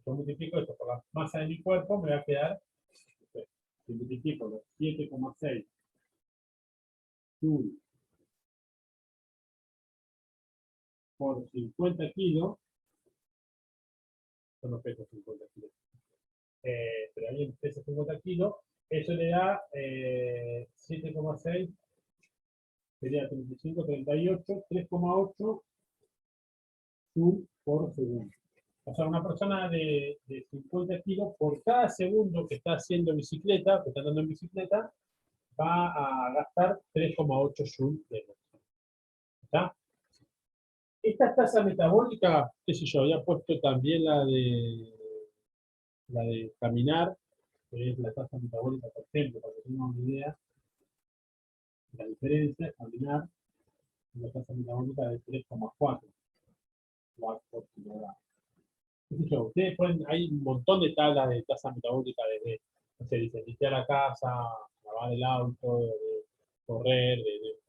Yo multiplico esto por la masa de mi cuerpo, me va a quedar, si multiplico los 7,6 joule por 50 kilos, yo no peso 50 kilos, pero alguien pesa 50 kilos, eso le da 7,6, sería 35, 38, 3,8 joule por segundo. O sea, una persona de 50 kilos, por cada segundo que está haciendo bicicleta, que está andando en bicicleta, va a gastar 3,8 joule de energía. ¿Está? Esta tasa metabólica, qué sé yo, había puesto también la de caminar, que es la tasa metabólica, por ejemplo, para que tengan una idea, la diferencia, caminar, la tasa metabólica de 3,4 watts por kilogramo. ¿Qué sé yo? Ustedes pueden, hay un montón de tablas de tasa metabólica desde, no sé, dice, limpiar la casa, lavar el auto, de correr,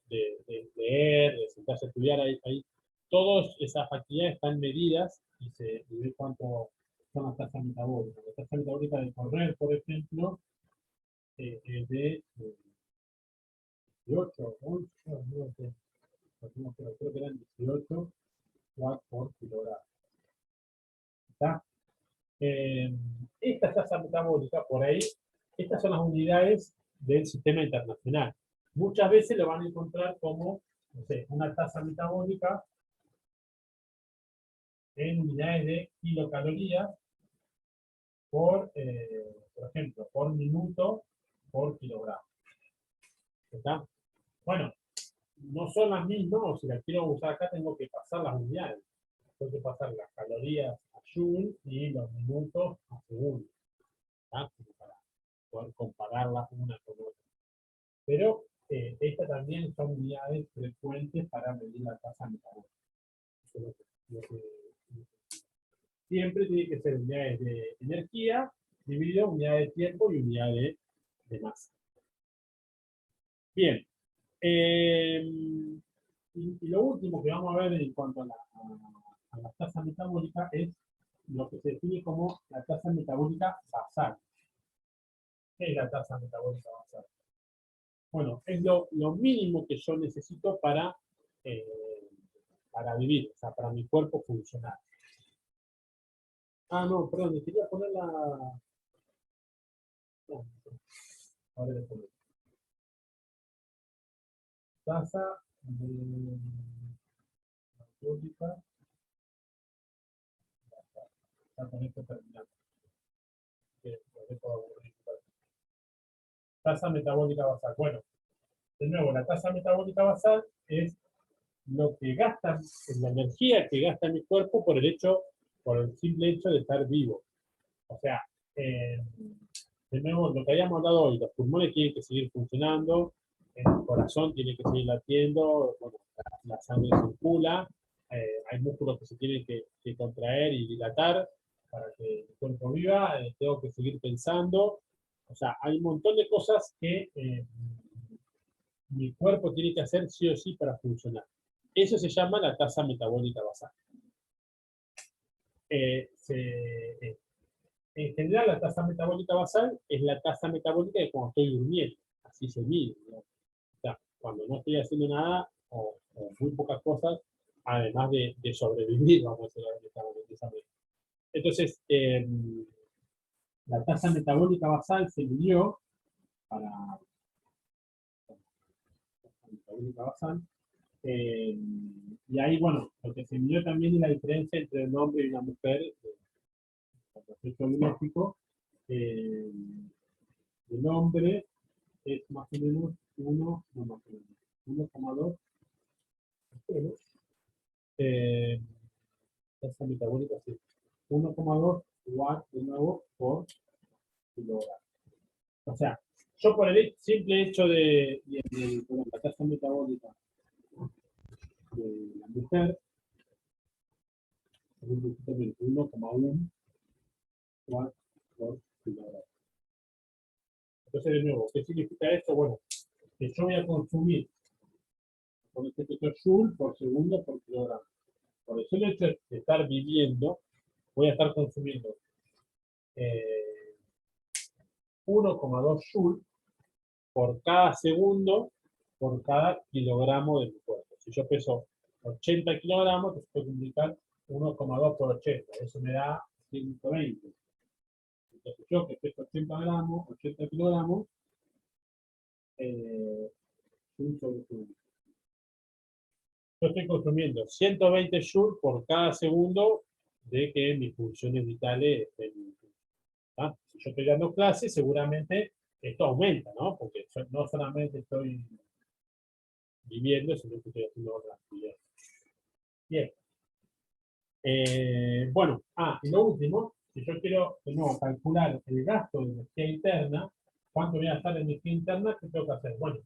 de leer, de sentarse a estudiar, hay todas esas actividades están medidas y se ve cuánto son las tasas metabólicas. La tasa metabólica de correr, por ejemplo, es de 18, 11, no sé, creo que eran 18 watts por kilogramo. ¿Está? Esta tasa metabólica, por ahí, estas son las unidades del sistema internacional. Muchas veces lo van a encontrar como, no sé, una tasa metabólica en unidades de kilocalorías por ejemplo, por minuto por kilogramo. ¿Está? Bueno, no son las mismas, o si las quiero usar acá tengo que pasar las unidades. Tengo que pasar las calorías a joule y los minutos a segundo. ¿Está? Para poder compararlas una con otra. Pero estas también son unidades frecuentes para medir la tasa metabólica. Siempre tiene que ser unidades de energía dividido unidades de tiempo y unidades de masa. Bien. Y lo último que vamos a ver en cuanto a la tasa metabólica es lo que se define como la tasa metabólica basal. ¿Qué es la tasa metabólica basal? Bueno, es lo mínimo que yo necesito para vivir, o sea, para mi cuerpo funcionar. Ah, no, perdón, le quería poner la... No, ahora le pongo. Tasa metabólica. Ya con esto terminamos. Tasa metabólica basal. Bueno, de nuevo, la tasa metabólica basal es lo que gasta, es la energía que gasta mi cuerpo por el simple hecho de estar vivo. O sea, de nuevo, lo que habíamos hablado hoy, los pulmones tienen que seguir funcionando, el corazón tiene que seguir latiendo, bueno, la sangre circula, hay músculos que se tienen que contraer y dilatar para que el cuerpo viva, tengo que seguir pensando. O sea, hay un montón de cosas que mi cuerpo tiene que hacer sí o sí para funcionar. Eso se llama la tasa metabólica basal. En general, la tasa metabólica basal es la tasa metabólica de cuando estoy durmiendo. Así se mide, ¿no? O sea, cuando no estoy haciendo nada o muy pocas cosas, además de sobrevivir, vamos a decirlo de esa manera. Entonces, la tasa metabólica basal se midió para la metabólica basal. Y ahí, bueno, lo que se midió también es la diferencia entre un hombre y una mujer, con respecto biológico, el hombre es más o menos 1, no más o menos, 1,2. Bueno, tasa metabólica, sí. 1,2 watts de nuevo por kilogramo. O sea, yo por el simple hecho de la tasa metabólica de la mujer, 1,1 watts por kilogramo. Entonces, de nuevo, ¿qué significa esto? Bueno, que yo voy a consumir con este efecto joule por segundo por kilogramo. Por el solo hecho de estar viviendo, voy a estar consumiendo 1,2 joule por cada segundo por cada kilogramo de mi cuerpo. Si yo peso 80 kilogramos, entonces puedo multiplicar 1,2 por 80. Eso me da 120. Entonces yo que peso 80 kilogramos, yo estoy consumiendo 120 joules por cada segundo de que mis funciones vitales estén. ¿Ah? Si yo estoy dando clases, seguramente esto aumenta, ¿no? Porque no solamente estoy viviendo, sino que estoy haciendo otras actividades. Bien. Bueno, y lo último, si yo quiero de nuevo calcular el gasto de energía interna, ¿cuánto voy a gastar en energía interna? ¿Qué tengo que hacer? Bueno,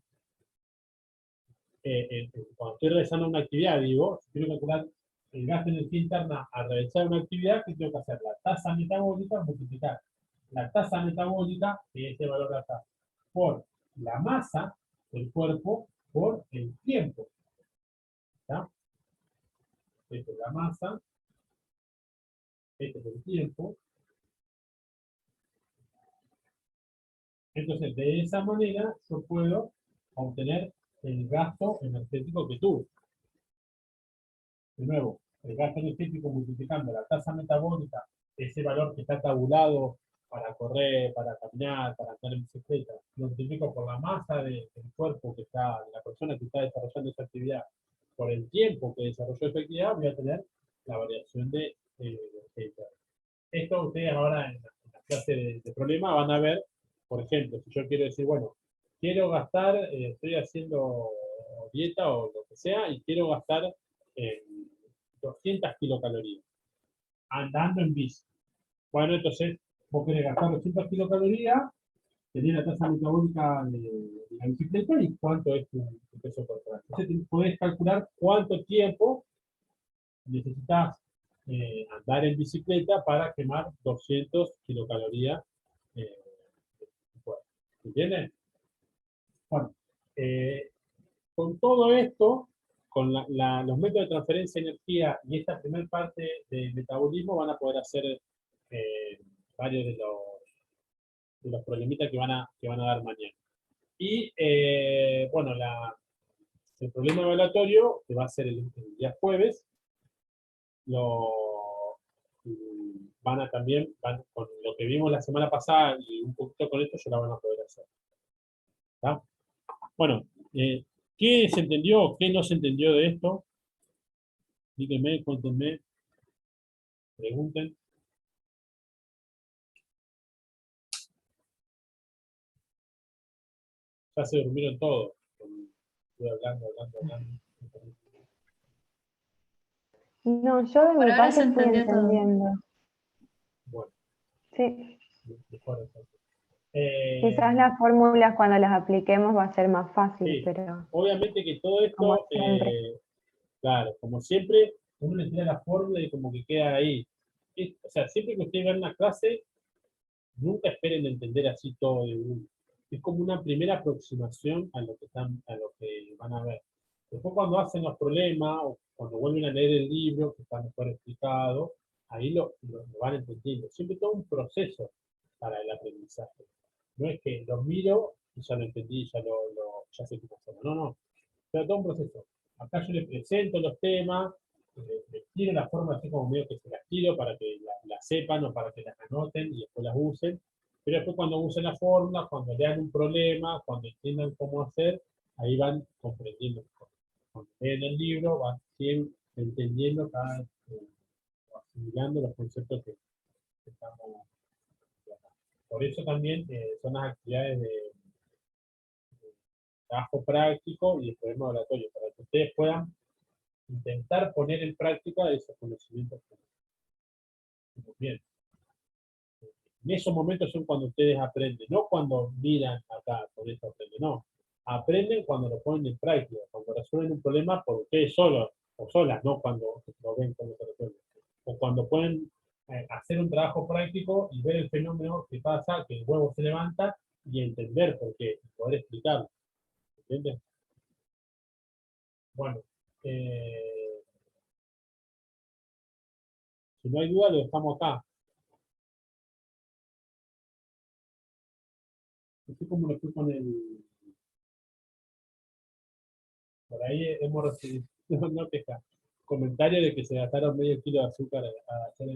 cuando estoy realizando una actividad, digo, si quiero calcular el gasto de energía interna al realizar una actividad, ¿qué tengo que hacer? La tasa metabólica, multiplicar la tasa metabólica, que es el valor de acá, por la masa del cuerpo por el tiempo. ¿Está? Esta es la masa, este es el tiempo. Entonces, de esa manera, yo puedo obtener el gasto energético que tuve. De nuevo, el gasto energético multiplicando la tasa metabólica, ese valor que está tabulado para correr, para caminar, para andar en bicicleta, lo multiplico por la masa del cuerpo que está, de la persona que está desarrollando esa actividad, por el tiempo que desarrolló esa actividad, voy a tener la variación de energía. Esto ustedes ahora en la clase de problema van a ver, por ejemplo, si yo quiero decir, bueno, quiero gastar, estoy haciendo dieta o lo que sea, y quiero gastar 200 kilocalorías andando en bici. Bueno, entonces vos querés gastar 200 kilocalorías, tenés la tasa metabólica de la bicicleta y cuánto es tu peso corporal. Entonces podés calcular cuánto tiempo necesitas andar en bicicleta para quemar 200 kilocalorías. ¿Entienden? Bueno, con todo esto, con los métodos de transferencia de energía y esta primera parte del metabolismo van a poder hacer varios de los problemitas que van a dar mañana. Y bueno, el problema evaluatorio, que va a ser el día jueves, van con lo que vimos la semana pasada y un poquito con esto, ya la van a poder hacer. ¿Está? Bueno, ¿qué se entendió? ¿Qué no se entendió de esto? Díganme, cuéntenme, pregunten. Ya se durmieron todos. Estoy hablando.
No, yo de
Por
mi
ahora se
parte fui
entendió todo.
entendiendo.
Bueno,
Sí,
mejor entonces.
quizás las fórmulas cuando las apliquemos va a ser más fácil,
Sí,
pero
obviamente que todo
como
esto,
siempre.
claro, como siempre, uno le tira la fórmula y como que queda ahí. O sea, siempre que ustedes vean una clase, nunca esperen entender así todo de uno. Es como una primera aproximación a lo que van a ver. Después cuando hacen los problemas o cuando vuelven a leer el libro, que está mejor explicado, ahí lo van entendiendo. Siempre todo un proceso para el aprendizaje. No es que lo miro y ya lo entendí, ya sé cómo hacerlo. No, no. Pero todo un proceso. Acá yo les presento los temas, les tiro la forma así como medio que se las tiro para que las sepan o para que las anoten y después las usen. Pero después cuando usen la fórmula, cuando lean un problema, cuando entiendan cómo hacer, ahí van comprendiendo mejor. Cuando leen el libro, van siempre entendiendo cada vez, asimilando los conceptos que estamos tratando. por eso también son las actividades de trabajo práctico y de problema laboratorio, para que ustedes puedan intentar poner en práctica esos conocimientos que tenemos bien. En esos momentos son cuando ustedes aprenden, no cuando miran acá, por eso aprenden, no. Aprenden cuando lo ponen en práctica, cuando resuelven un problema por ustedes solos o solas, no cuando lo ven cómo se resuelve. O cuando pueden hacer un trabajo práctico y ver el fenómeno que pasa, que el huevo se levanta y entender por qué, y poder explicarlo. ¿Entienden? Bueno, si no hay duda, lo dejamos acá. Así como lo fui con el... Por ahí hemos recibido, no queja, comentario de que se gastaron medio kilo de azúcar a hacer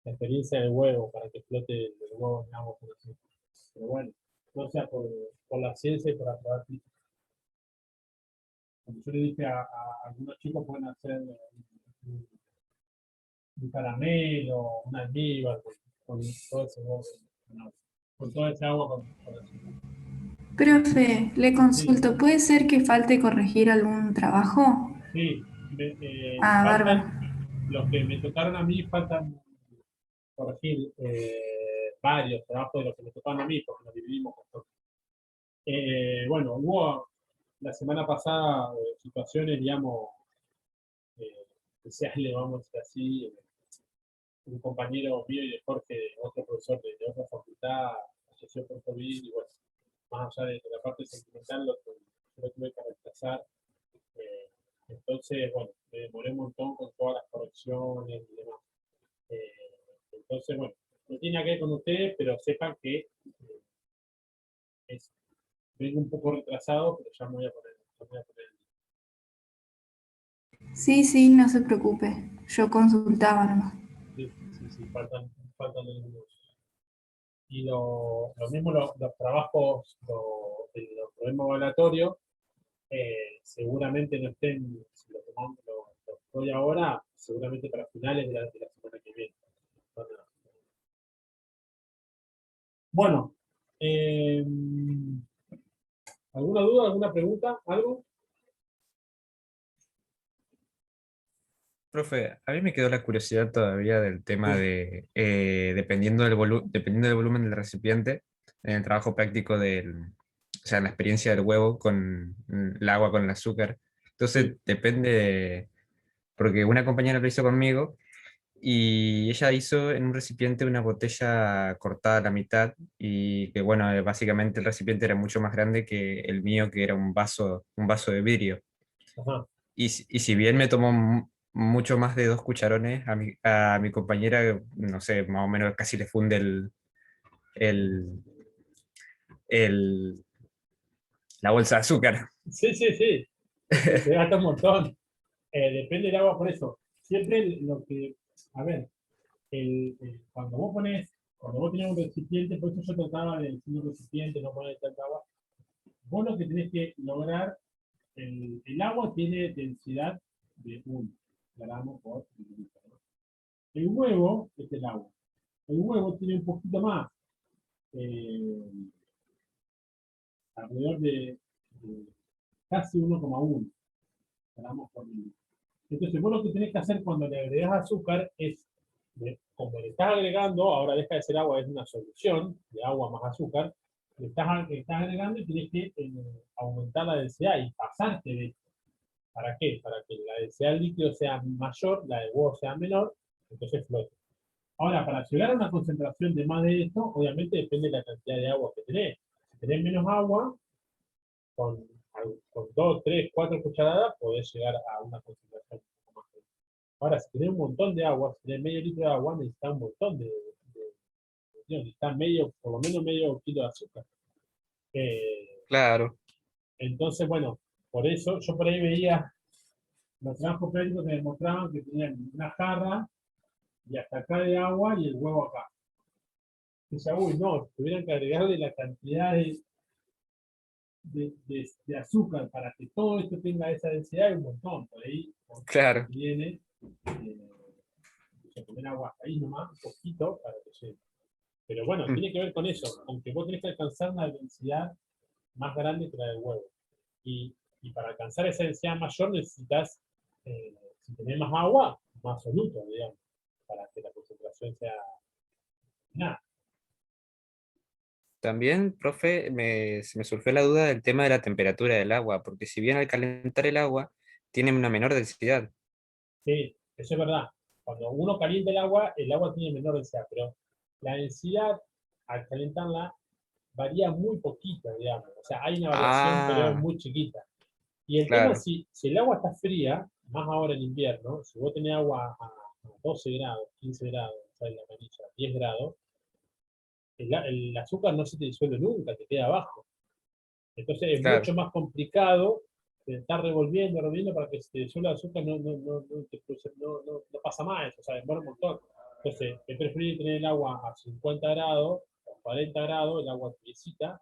la experiencia del huevo, para que explote el huevo en agua con azúcar. Pero bueno, no sea por la ciencia y por la práctica. Como yo le dije a algunos chicos, pueden hacer un caramelo, una almíbar, con todo ese huevo, con toda esa agua con azúcar.
Profe, le consulto, ¿puede ser que falte corregir algún trabajo?
Sí,
Ah, bárbaro.
los que me tocaron a mí, faltan corregir varios trabajos de los que me tocaron a mí, porque nos dividimos con todos. Bueno, hubo la semana pasada situaciones, digamos, especiales, vamos a decir así. Un compañero mío y de Jorge, otro profesor de otra facultad, falleció por COVID, y bueno, más allá de la parte sentimental, yo lo tuve que reemplazar. Entonces, bueno, me demoré un montón con todas las correcciones y demás. Entonces, bueno, no tiene que ver con ustedes, pero sepan que vengo un poco retrasado, pero ya me voy a poner.
Sí, sí, no se preocupe. Yo consultaba nomás.
Sí, faltan algunos. Y lo mismo los trabajos, de los problemas evaluatorios, seguramente no estén, si lo tomamos, lo estoy ahora, seguramente para finales de la semana que viene. Bueno, ¿alguna duda, alguna pregunta, algo?
Profe, a mí me quedó la curiosidad todavía del tema
Sí.
de, dependiendo del volumen del recipiente, en el trabajo práctico o sea, en la experiencia del huevo con el agua, con el azúcar. Entonces,
Sí.
depende, porque una compañera lo hizo conmigo y ella hizo en un recipiente una botella cortada a la mitad y que, bueno, básicamente el recipiente era mucho más grande que el mío, que era un vaso de vidrio.
Ajá.
Y si bien me tomó mucho más de 2 cucharones, a mi compañera, no sé, más o menos casi le funde el, el- la bolsa de azúcar.
Sí, sí, sí. Se gasta un montón. Depende del agua, por eso. Siempre lo que, a ver, cuando vos tenés un recipiente, por eso yo trataba de decir un recipiente, no poner tanta agua. Vos lo que tenés que lograr, el agua tiene densidad de 1 gramo por mililitro, ¿no? El huevo es el agua. El huevo tiene un poquito más, eh, alrededor de casi 1,1 gramos por mililitro. Entonces, vos lo que tenés que hacer cuando le agregas azúcar es, como le estás agregando, ahora deja de ser agua, es una solución de agua más azúcar, le estás agregando y tienes que aumentar la densidad y pasarte de esto. ¿Para qué? Para que la densidad del líquido sea mayor, la del huevo sea menor, entonces flote. Ahora, para llegar a una concentración de más de esto, obviamente depende de la cantidad de agua que tenés. Si tenés menos agua, con, con 2, 3, 4 cucharadas, podés llegar a una concentración un poco más grande. Ahora, si tenés un montón de agua, si tenés medio litro de agua, necesitas un montón necesitas por lo menos medio kilo de azúcar.
Claro.
Entonces, bueno, por eso yo por ahí veía los trabajos prácticos que demostraban que tenían una jarra y hasta acá de agua y el huevo acá. Y decía, uy, no, tuvieran que agregarle la cantidad de azúcar para que todo esto tenga esa densidad, es un montón. Por ahí
Claro.
viene, se poner agua ahí nomás, un poquito, para que llegue. Pero bueno, tiene que ver con eso, aunque vos tenés que alcanzar una densidad más grande que la del huevo. Y para alcanzar esa densidad mayor necesitas, si tenés más agua, más soluto, digamos, para que la concentración sea nada.
También, profe, se me surgió la duda del tema de la temperatura del agua, porque si bien al calentar el agua tiene una menor densidad.
Sí, eso es verdad. Cuando uno calienta el agua tiene menor densidad, pero la densidad al calentarla varía muy poquito, digamos. O sea, hay una variación, pero es
Ah,
muy chiquita. Y el tema,
claro,
si el agua está fría, más ahora en invierno, si vos tenés agua a 12 grados, 15 grados, o sea, en la canilla, 10 grados, el azúcar no se te disuelve nunca, te queda abajo. Entonces es
claro,
mucho más complicado estar revolviendo para que se te disuelva el azúcar, no pasa más, o sea, demora un montón. Entonces, es preferible tener el agua a 50 grados, o 40 grados, el agua tiesita,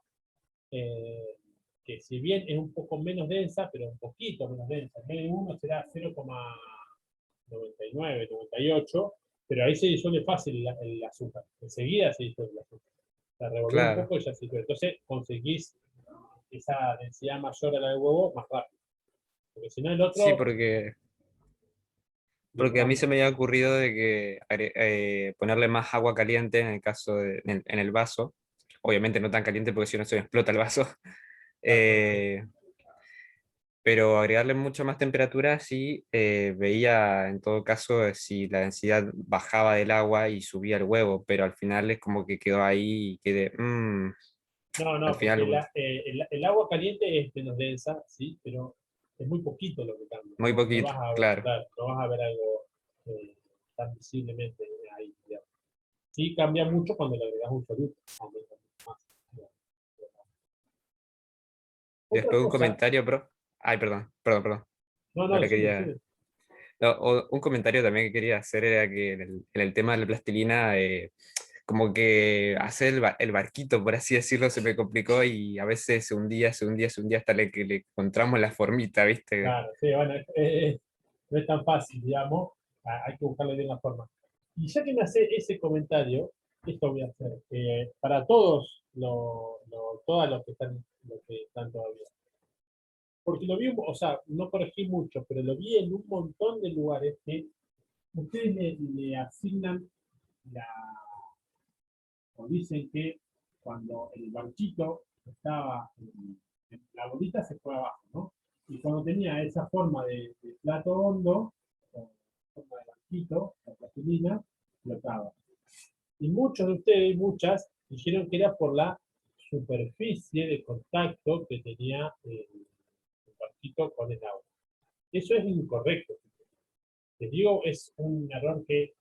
que si bien es un poco menos densa, pero un poquito menos densa. En vez de 1 será 0,99, 98, pero ahí se disuelve fácil el azúcar. Enseguida se disuelve el azúcar. La revolver un
claro.
poco y ya se disuelve. Entonces conseguís esa densidad mayor a la del huevo más rápido. Porque si no, el
Sí,
otro
porque a mí
demora
se me había ocurrido de que ponerle más agua caliente en el caso en el vaso. Obviamente no tan caliente porque si no se me explota el vaso. Eh, pero agregarle mucha más temperatura sí veía en todo caso si la densidad bajaba del agua y subía el huevo, pero al final es como que quedó ahí y quedé, al
No, porque
final
el agua caliente es menos densa, sí, pero es muy poquito lo que cambia.
muy
No
poquito,
vas a ver,
claro.
claro, no vas a ver algo tan visiblemente ahí, digamos. Sí cambia mucho cuando le agregas un soluto. Aumenta mucho más, digamos. Otra
Después un
cosa,
comentario, bro. Ay, perdón. No le
decime,
quería.
decime.
No, un comentario también que quería hacer era que en el tema de la plastilina, como que hacer el barquito, por así decirlo, se me complicó y a veces se hundía hasta que le encontramos la formita, ¿viste?
Claro, sí, bueno, no es tan fácil, digamos, hay que buscarle bien la forma. Y ya que me hace ese comentario, esto voy a hacer, para todos, todas los que están todavía. Porque lo vi, o sea, no corregí mucho, pero lo vi en un montón de lugares que ustedes le asignan la, o dicen que cuando el barquito estaba, la bolita se fue abajo, ¿no? Y cuando tenía esa forma de plato hondo, o forma de barquito, la plastilina, flotaba. Y muchos de ustedes, y muchas, dijeron que era por la superficie de contacto que tenía el barquito con el agua. Eso es incorrecto. Les digo, es un error que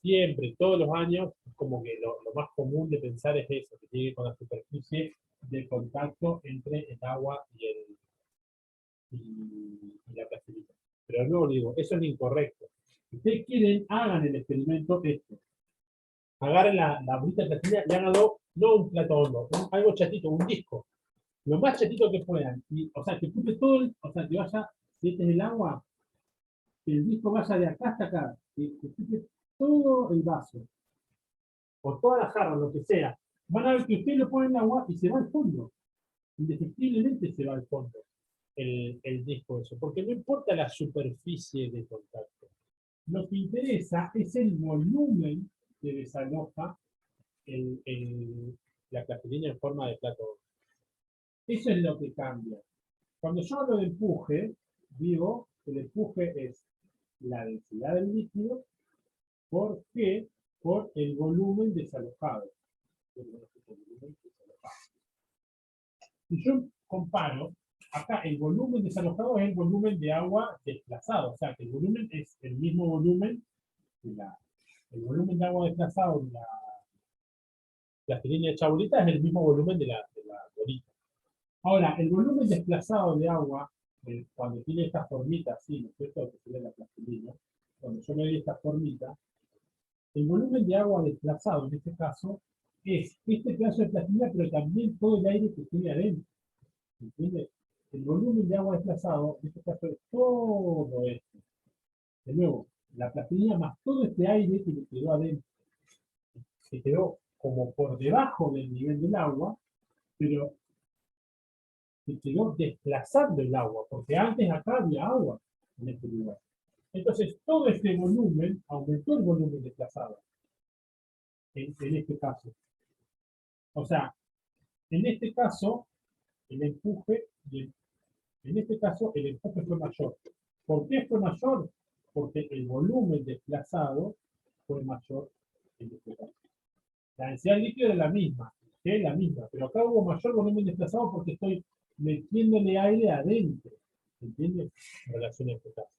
siempre, todos los años, como que lo más común de pensar es eso, que tiene que ver con la superficie de contacto entre el agua y la plastilina. Pero no digo, eso es incorrecto. Si ustedes quieren, hagan el experimento este. Agarren la bolita de plastilina y háganlo, no un plato hondo, algo chatito, un disco. Lo más chatito que puedan. Y, o sea, que ocupe todo, o sea, que vaya, si este es el agua, que el disco vaya de acá hasta acá, que ocupe todo el vaso, o toda la jarra, lo que sea. Van a ver que usted lo pone en agua y se va al fondo. Indefectiblemente se va al fondo el disco eso, porque no importa la superficie de contacto. Lo que interesa es el volumen que desaloja la plastilina en forma de plato. Eso es lo que cambia. Cuando yo hablo de empuje, digo que el empuje es la densidad del líquido. ¿Por qué? Por el volumen desalojado. Si yo comparo, acá el volumen desalojado es el volumen de agua desplazado, o sea que el volumen es el mismo volumen el volumen de agua desplazado de la plastilina hecha bolita es el mismo volumen de la bolita. Ahora, el volumen desplazado de agua, cuando tiene esta formita así, ¿no es cierto? Que sería la plastilina, cuando yo le doy esta formita, el volumen de agua desplazado en este caso es este pedazo de plastilina, pero también todo el aire que tiene adentro. ¿Entiendes? El volumen de agua desplazado, en este caso, es todo esto. De nuevo, la plastilina más todo este aire que le quedó adentro, que quedó como por debajo del nivel del agua, pero se quedó desplazando el agua, porque antes acá había agua en este lugar. Entonces, todo este volumen, aumentó el volumen desplazado, en este caso. O sea, en este caso, el empuje, en este caso, el empuje fue mayor. ¿Por qué fue mayor? Porque el volumen desplazado fue mayor en este caso. La densidad líquida es la misma, que es la misma, pero acá hubo mayor volumen desplazado porque estoy metiéndole aire adentro, ¿entiendes? En relación a este caso.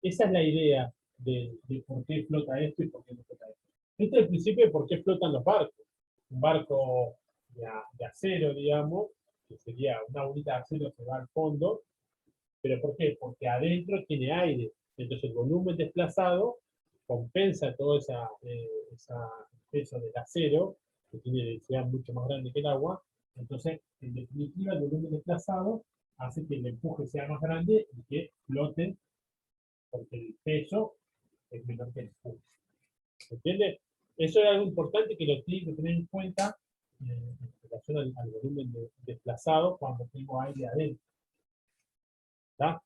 Esa es la idea de por qué flota esto y por qué no flota esto. Este es el principio de por qué flotan los barcos. Un barco de acero, digamos, que sería una bolita de acero que va al fondo, ¿pero por qué? Porque adentro tiene aire, entonces el volumen desplazado compensa todo ese peso del acero, que tiene densidad mucho más grande que el agua, entonces en definitiva el volumen desplazado hace que el empuje sea más grande y que flote, porque el peso es menor que el empuje. ¿Entiendes? Eso es algo importante que lo tienen que tener en cuenta en relación al volumen desplazado cuando tengo aire adentro. ¿Está?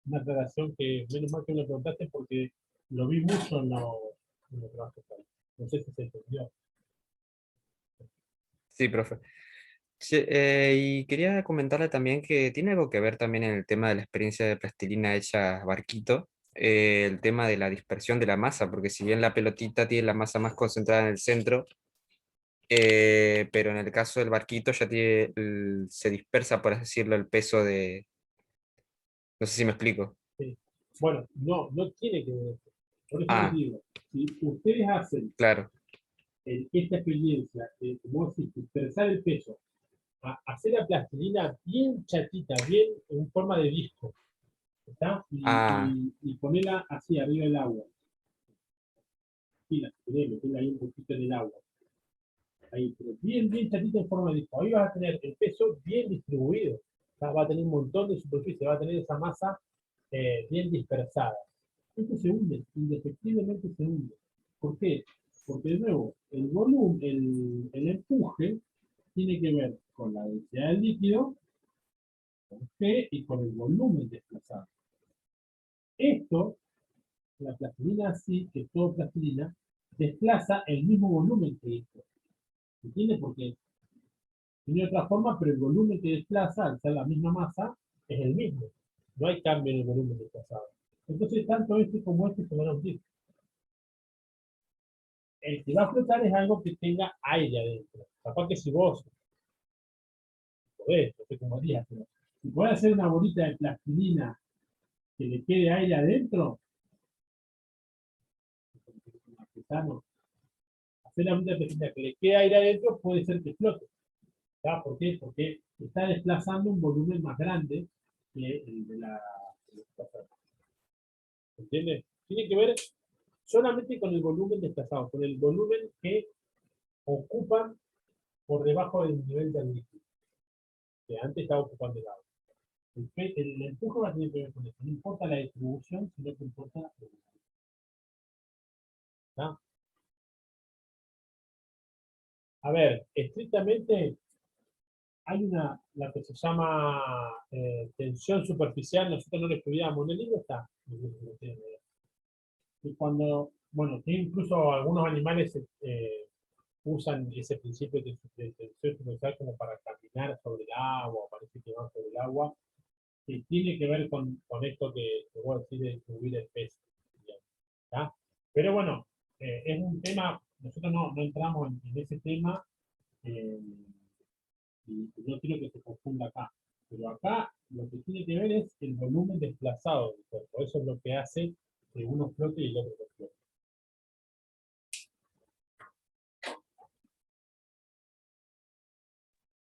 Una aclaración que menos mal que me lo preguntaste porque lo vi mucho en los trabajos. No sé si se entendió.
Sí, profe. Sí, y quería comentarle también que tiene algo que ver también en el tema de la experiencia de plastilina hecha barquito, el tema de la dispersión de la masa, porque si bien la pelotita tiene la masa más concentrada en el centro, pero en el caso del barquito ya tiene, se dispersa, por así decirlo, el peso de... No sé si me explico.
Sí. Bueno, no tiene que ver. Por eso les
Ah,
digo, si ustedes hacen
claro.
esta experiencia de, como decís, dispersar el peso, hacer la plastilina bien chatita, bien en forma de disco, ¿está?
Ah,
Y ponerla así arriba del agua. Sí, la meterla ahí un poquito en el agua. Ahí, pero bien chatita en forma de disco. Ahí vas a tener el peso bien distribuido. O sea, va a tener un montón de superficie, va a tener esa masa bien dispersada. Esto se hunde, indefectiblemente se hunde. ¿Por qué? Porque de nuevo, el volumen, el empuje tiene que ver con la densidad del líquido, con P y con el volumen desplazado. Esto, la plastilina así, que es todo plastilina, desplaza el mismo volumen que esto. ¿Entiendes? Porque tiene otra forma, pero el volumen que desplaza, al ser la misma masa, es el mismo. No hay cambio en el volumen desplazado. Entonces, tanto este como este se van a hundir. El que va a flotar es algo que tenga aire adentro. Capaz que si vos podés, no sé cómo harías, pero si podés hacer una bolita de plastilina que le quede aire adentro, hacer la bolita de plastilina que le quede aire adentro puede ser que flote. ¿Sabes por qué? Porque está desplazando un volumen más grande que el de la desplazada. ¿Entiendes? Tiene que ver solamente con el volumen desplazado, con el volumen que ocupan por debajo del nivel del líquido, que antes estaba ocupando el agua. El empuje va a tener que ver con eso. No importa la distribución, sino que importa el volumen. ¿Está? A ver, estrictamente hay la que se llama tensión superficial, nosotros no lo estudiamos, en el libro está. Y cuando, bueno, que incluso algunos animales usan ese principio de tensión superficial como para caminar sobre el agua, parece que van sobre el agua, que tiene que ver con esto que voy a decir de distribuir el peso. ¿Tá? Pero bueno, es un tema, nosotros no entramos en ese tema eh, y no quiero que se confunda acá. Pero acá lo que tiene que ver es el volumen desplazado del cuerpo. Eso es lo que hace que uno flote y el otro no flote.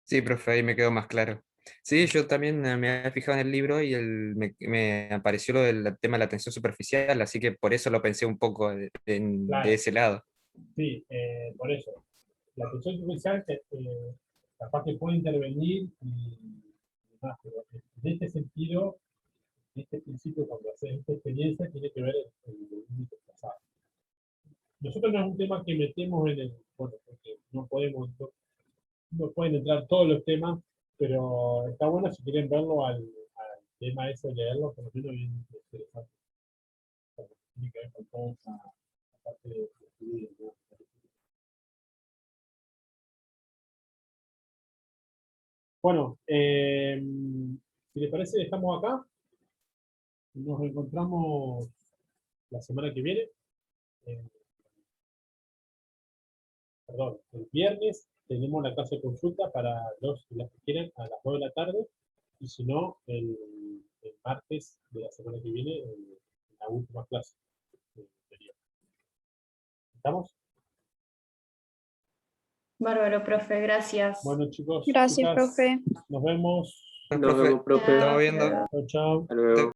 sí, profe, ahí me quedó más claro. Sí, yo también me había fijado en el libro y me apareció lo del tema de la tensión superficial, así que por eso lo pensé un poco de
Claro,
ese lado.
sí, por eso. La tensión superficial capaz que puede intervenir y demás, pero en este sentido, en este principio, cuando haces esta experiencia, tiene que ver el volumen desplazado. nosotros no es un tema que metemos en el, bueno, porque no podemos, no pueden entrar todos los temas, pero está bueno si quieren verlo al tema ese, leerlo, por lo menos bien interesante. Tiene que ver con toda esa parte de escribir, ¿no? Bueno, si les parece, dejamos acá. Nos encontramos la semana que viene. Perdón, el viernes tenemos la clase de consulta para los que quieran a las 2 de la tarde. Y si no, el martes de la semana que viene, la última clase. ¿Estamos?
Bárbaro, profe, gracias.
Bueno, chicos.
Gracias,
chicas,
profe.
nos vemos.
Nos vemos, profe.
Estamos viendo.
Chao, chao.
Hasta luego.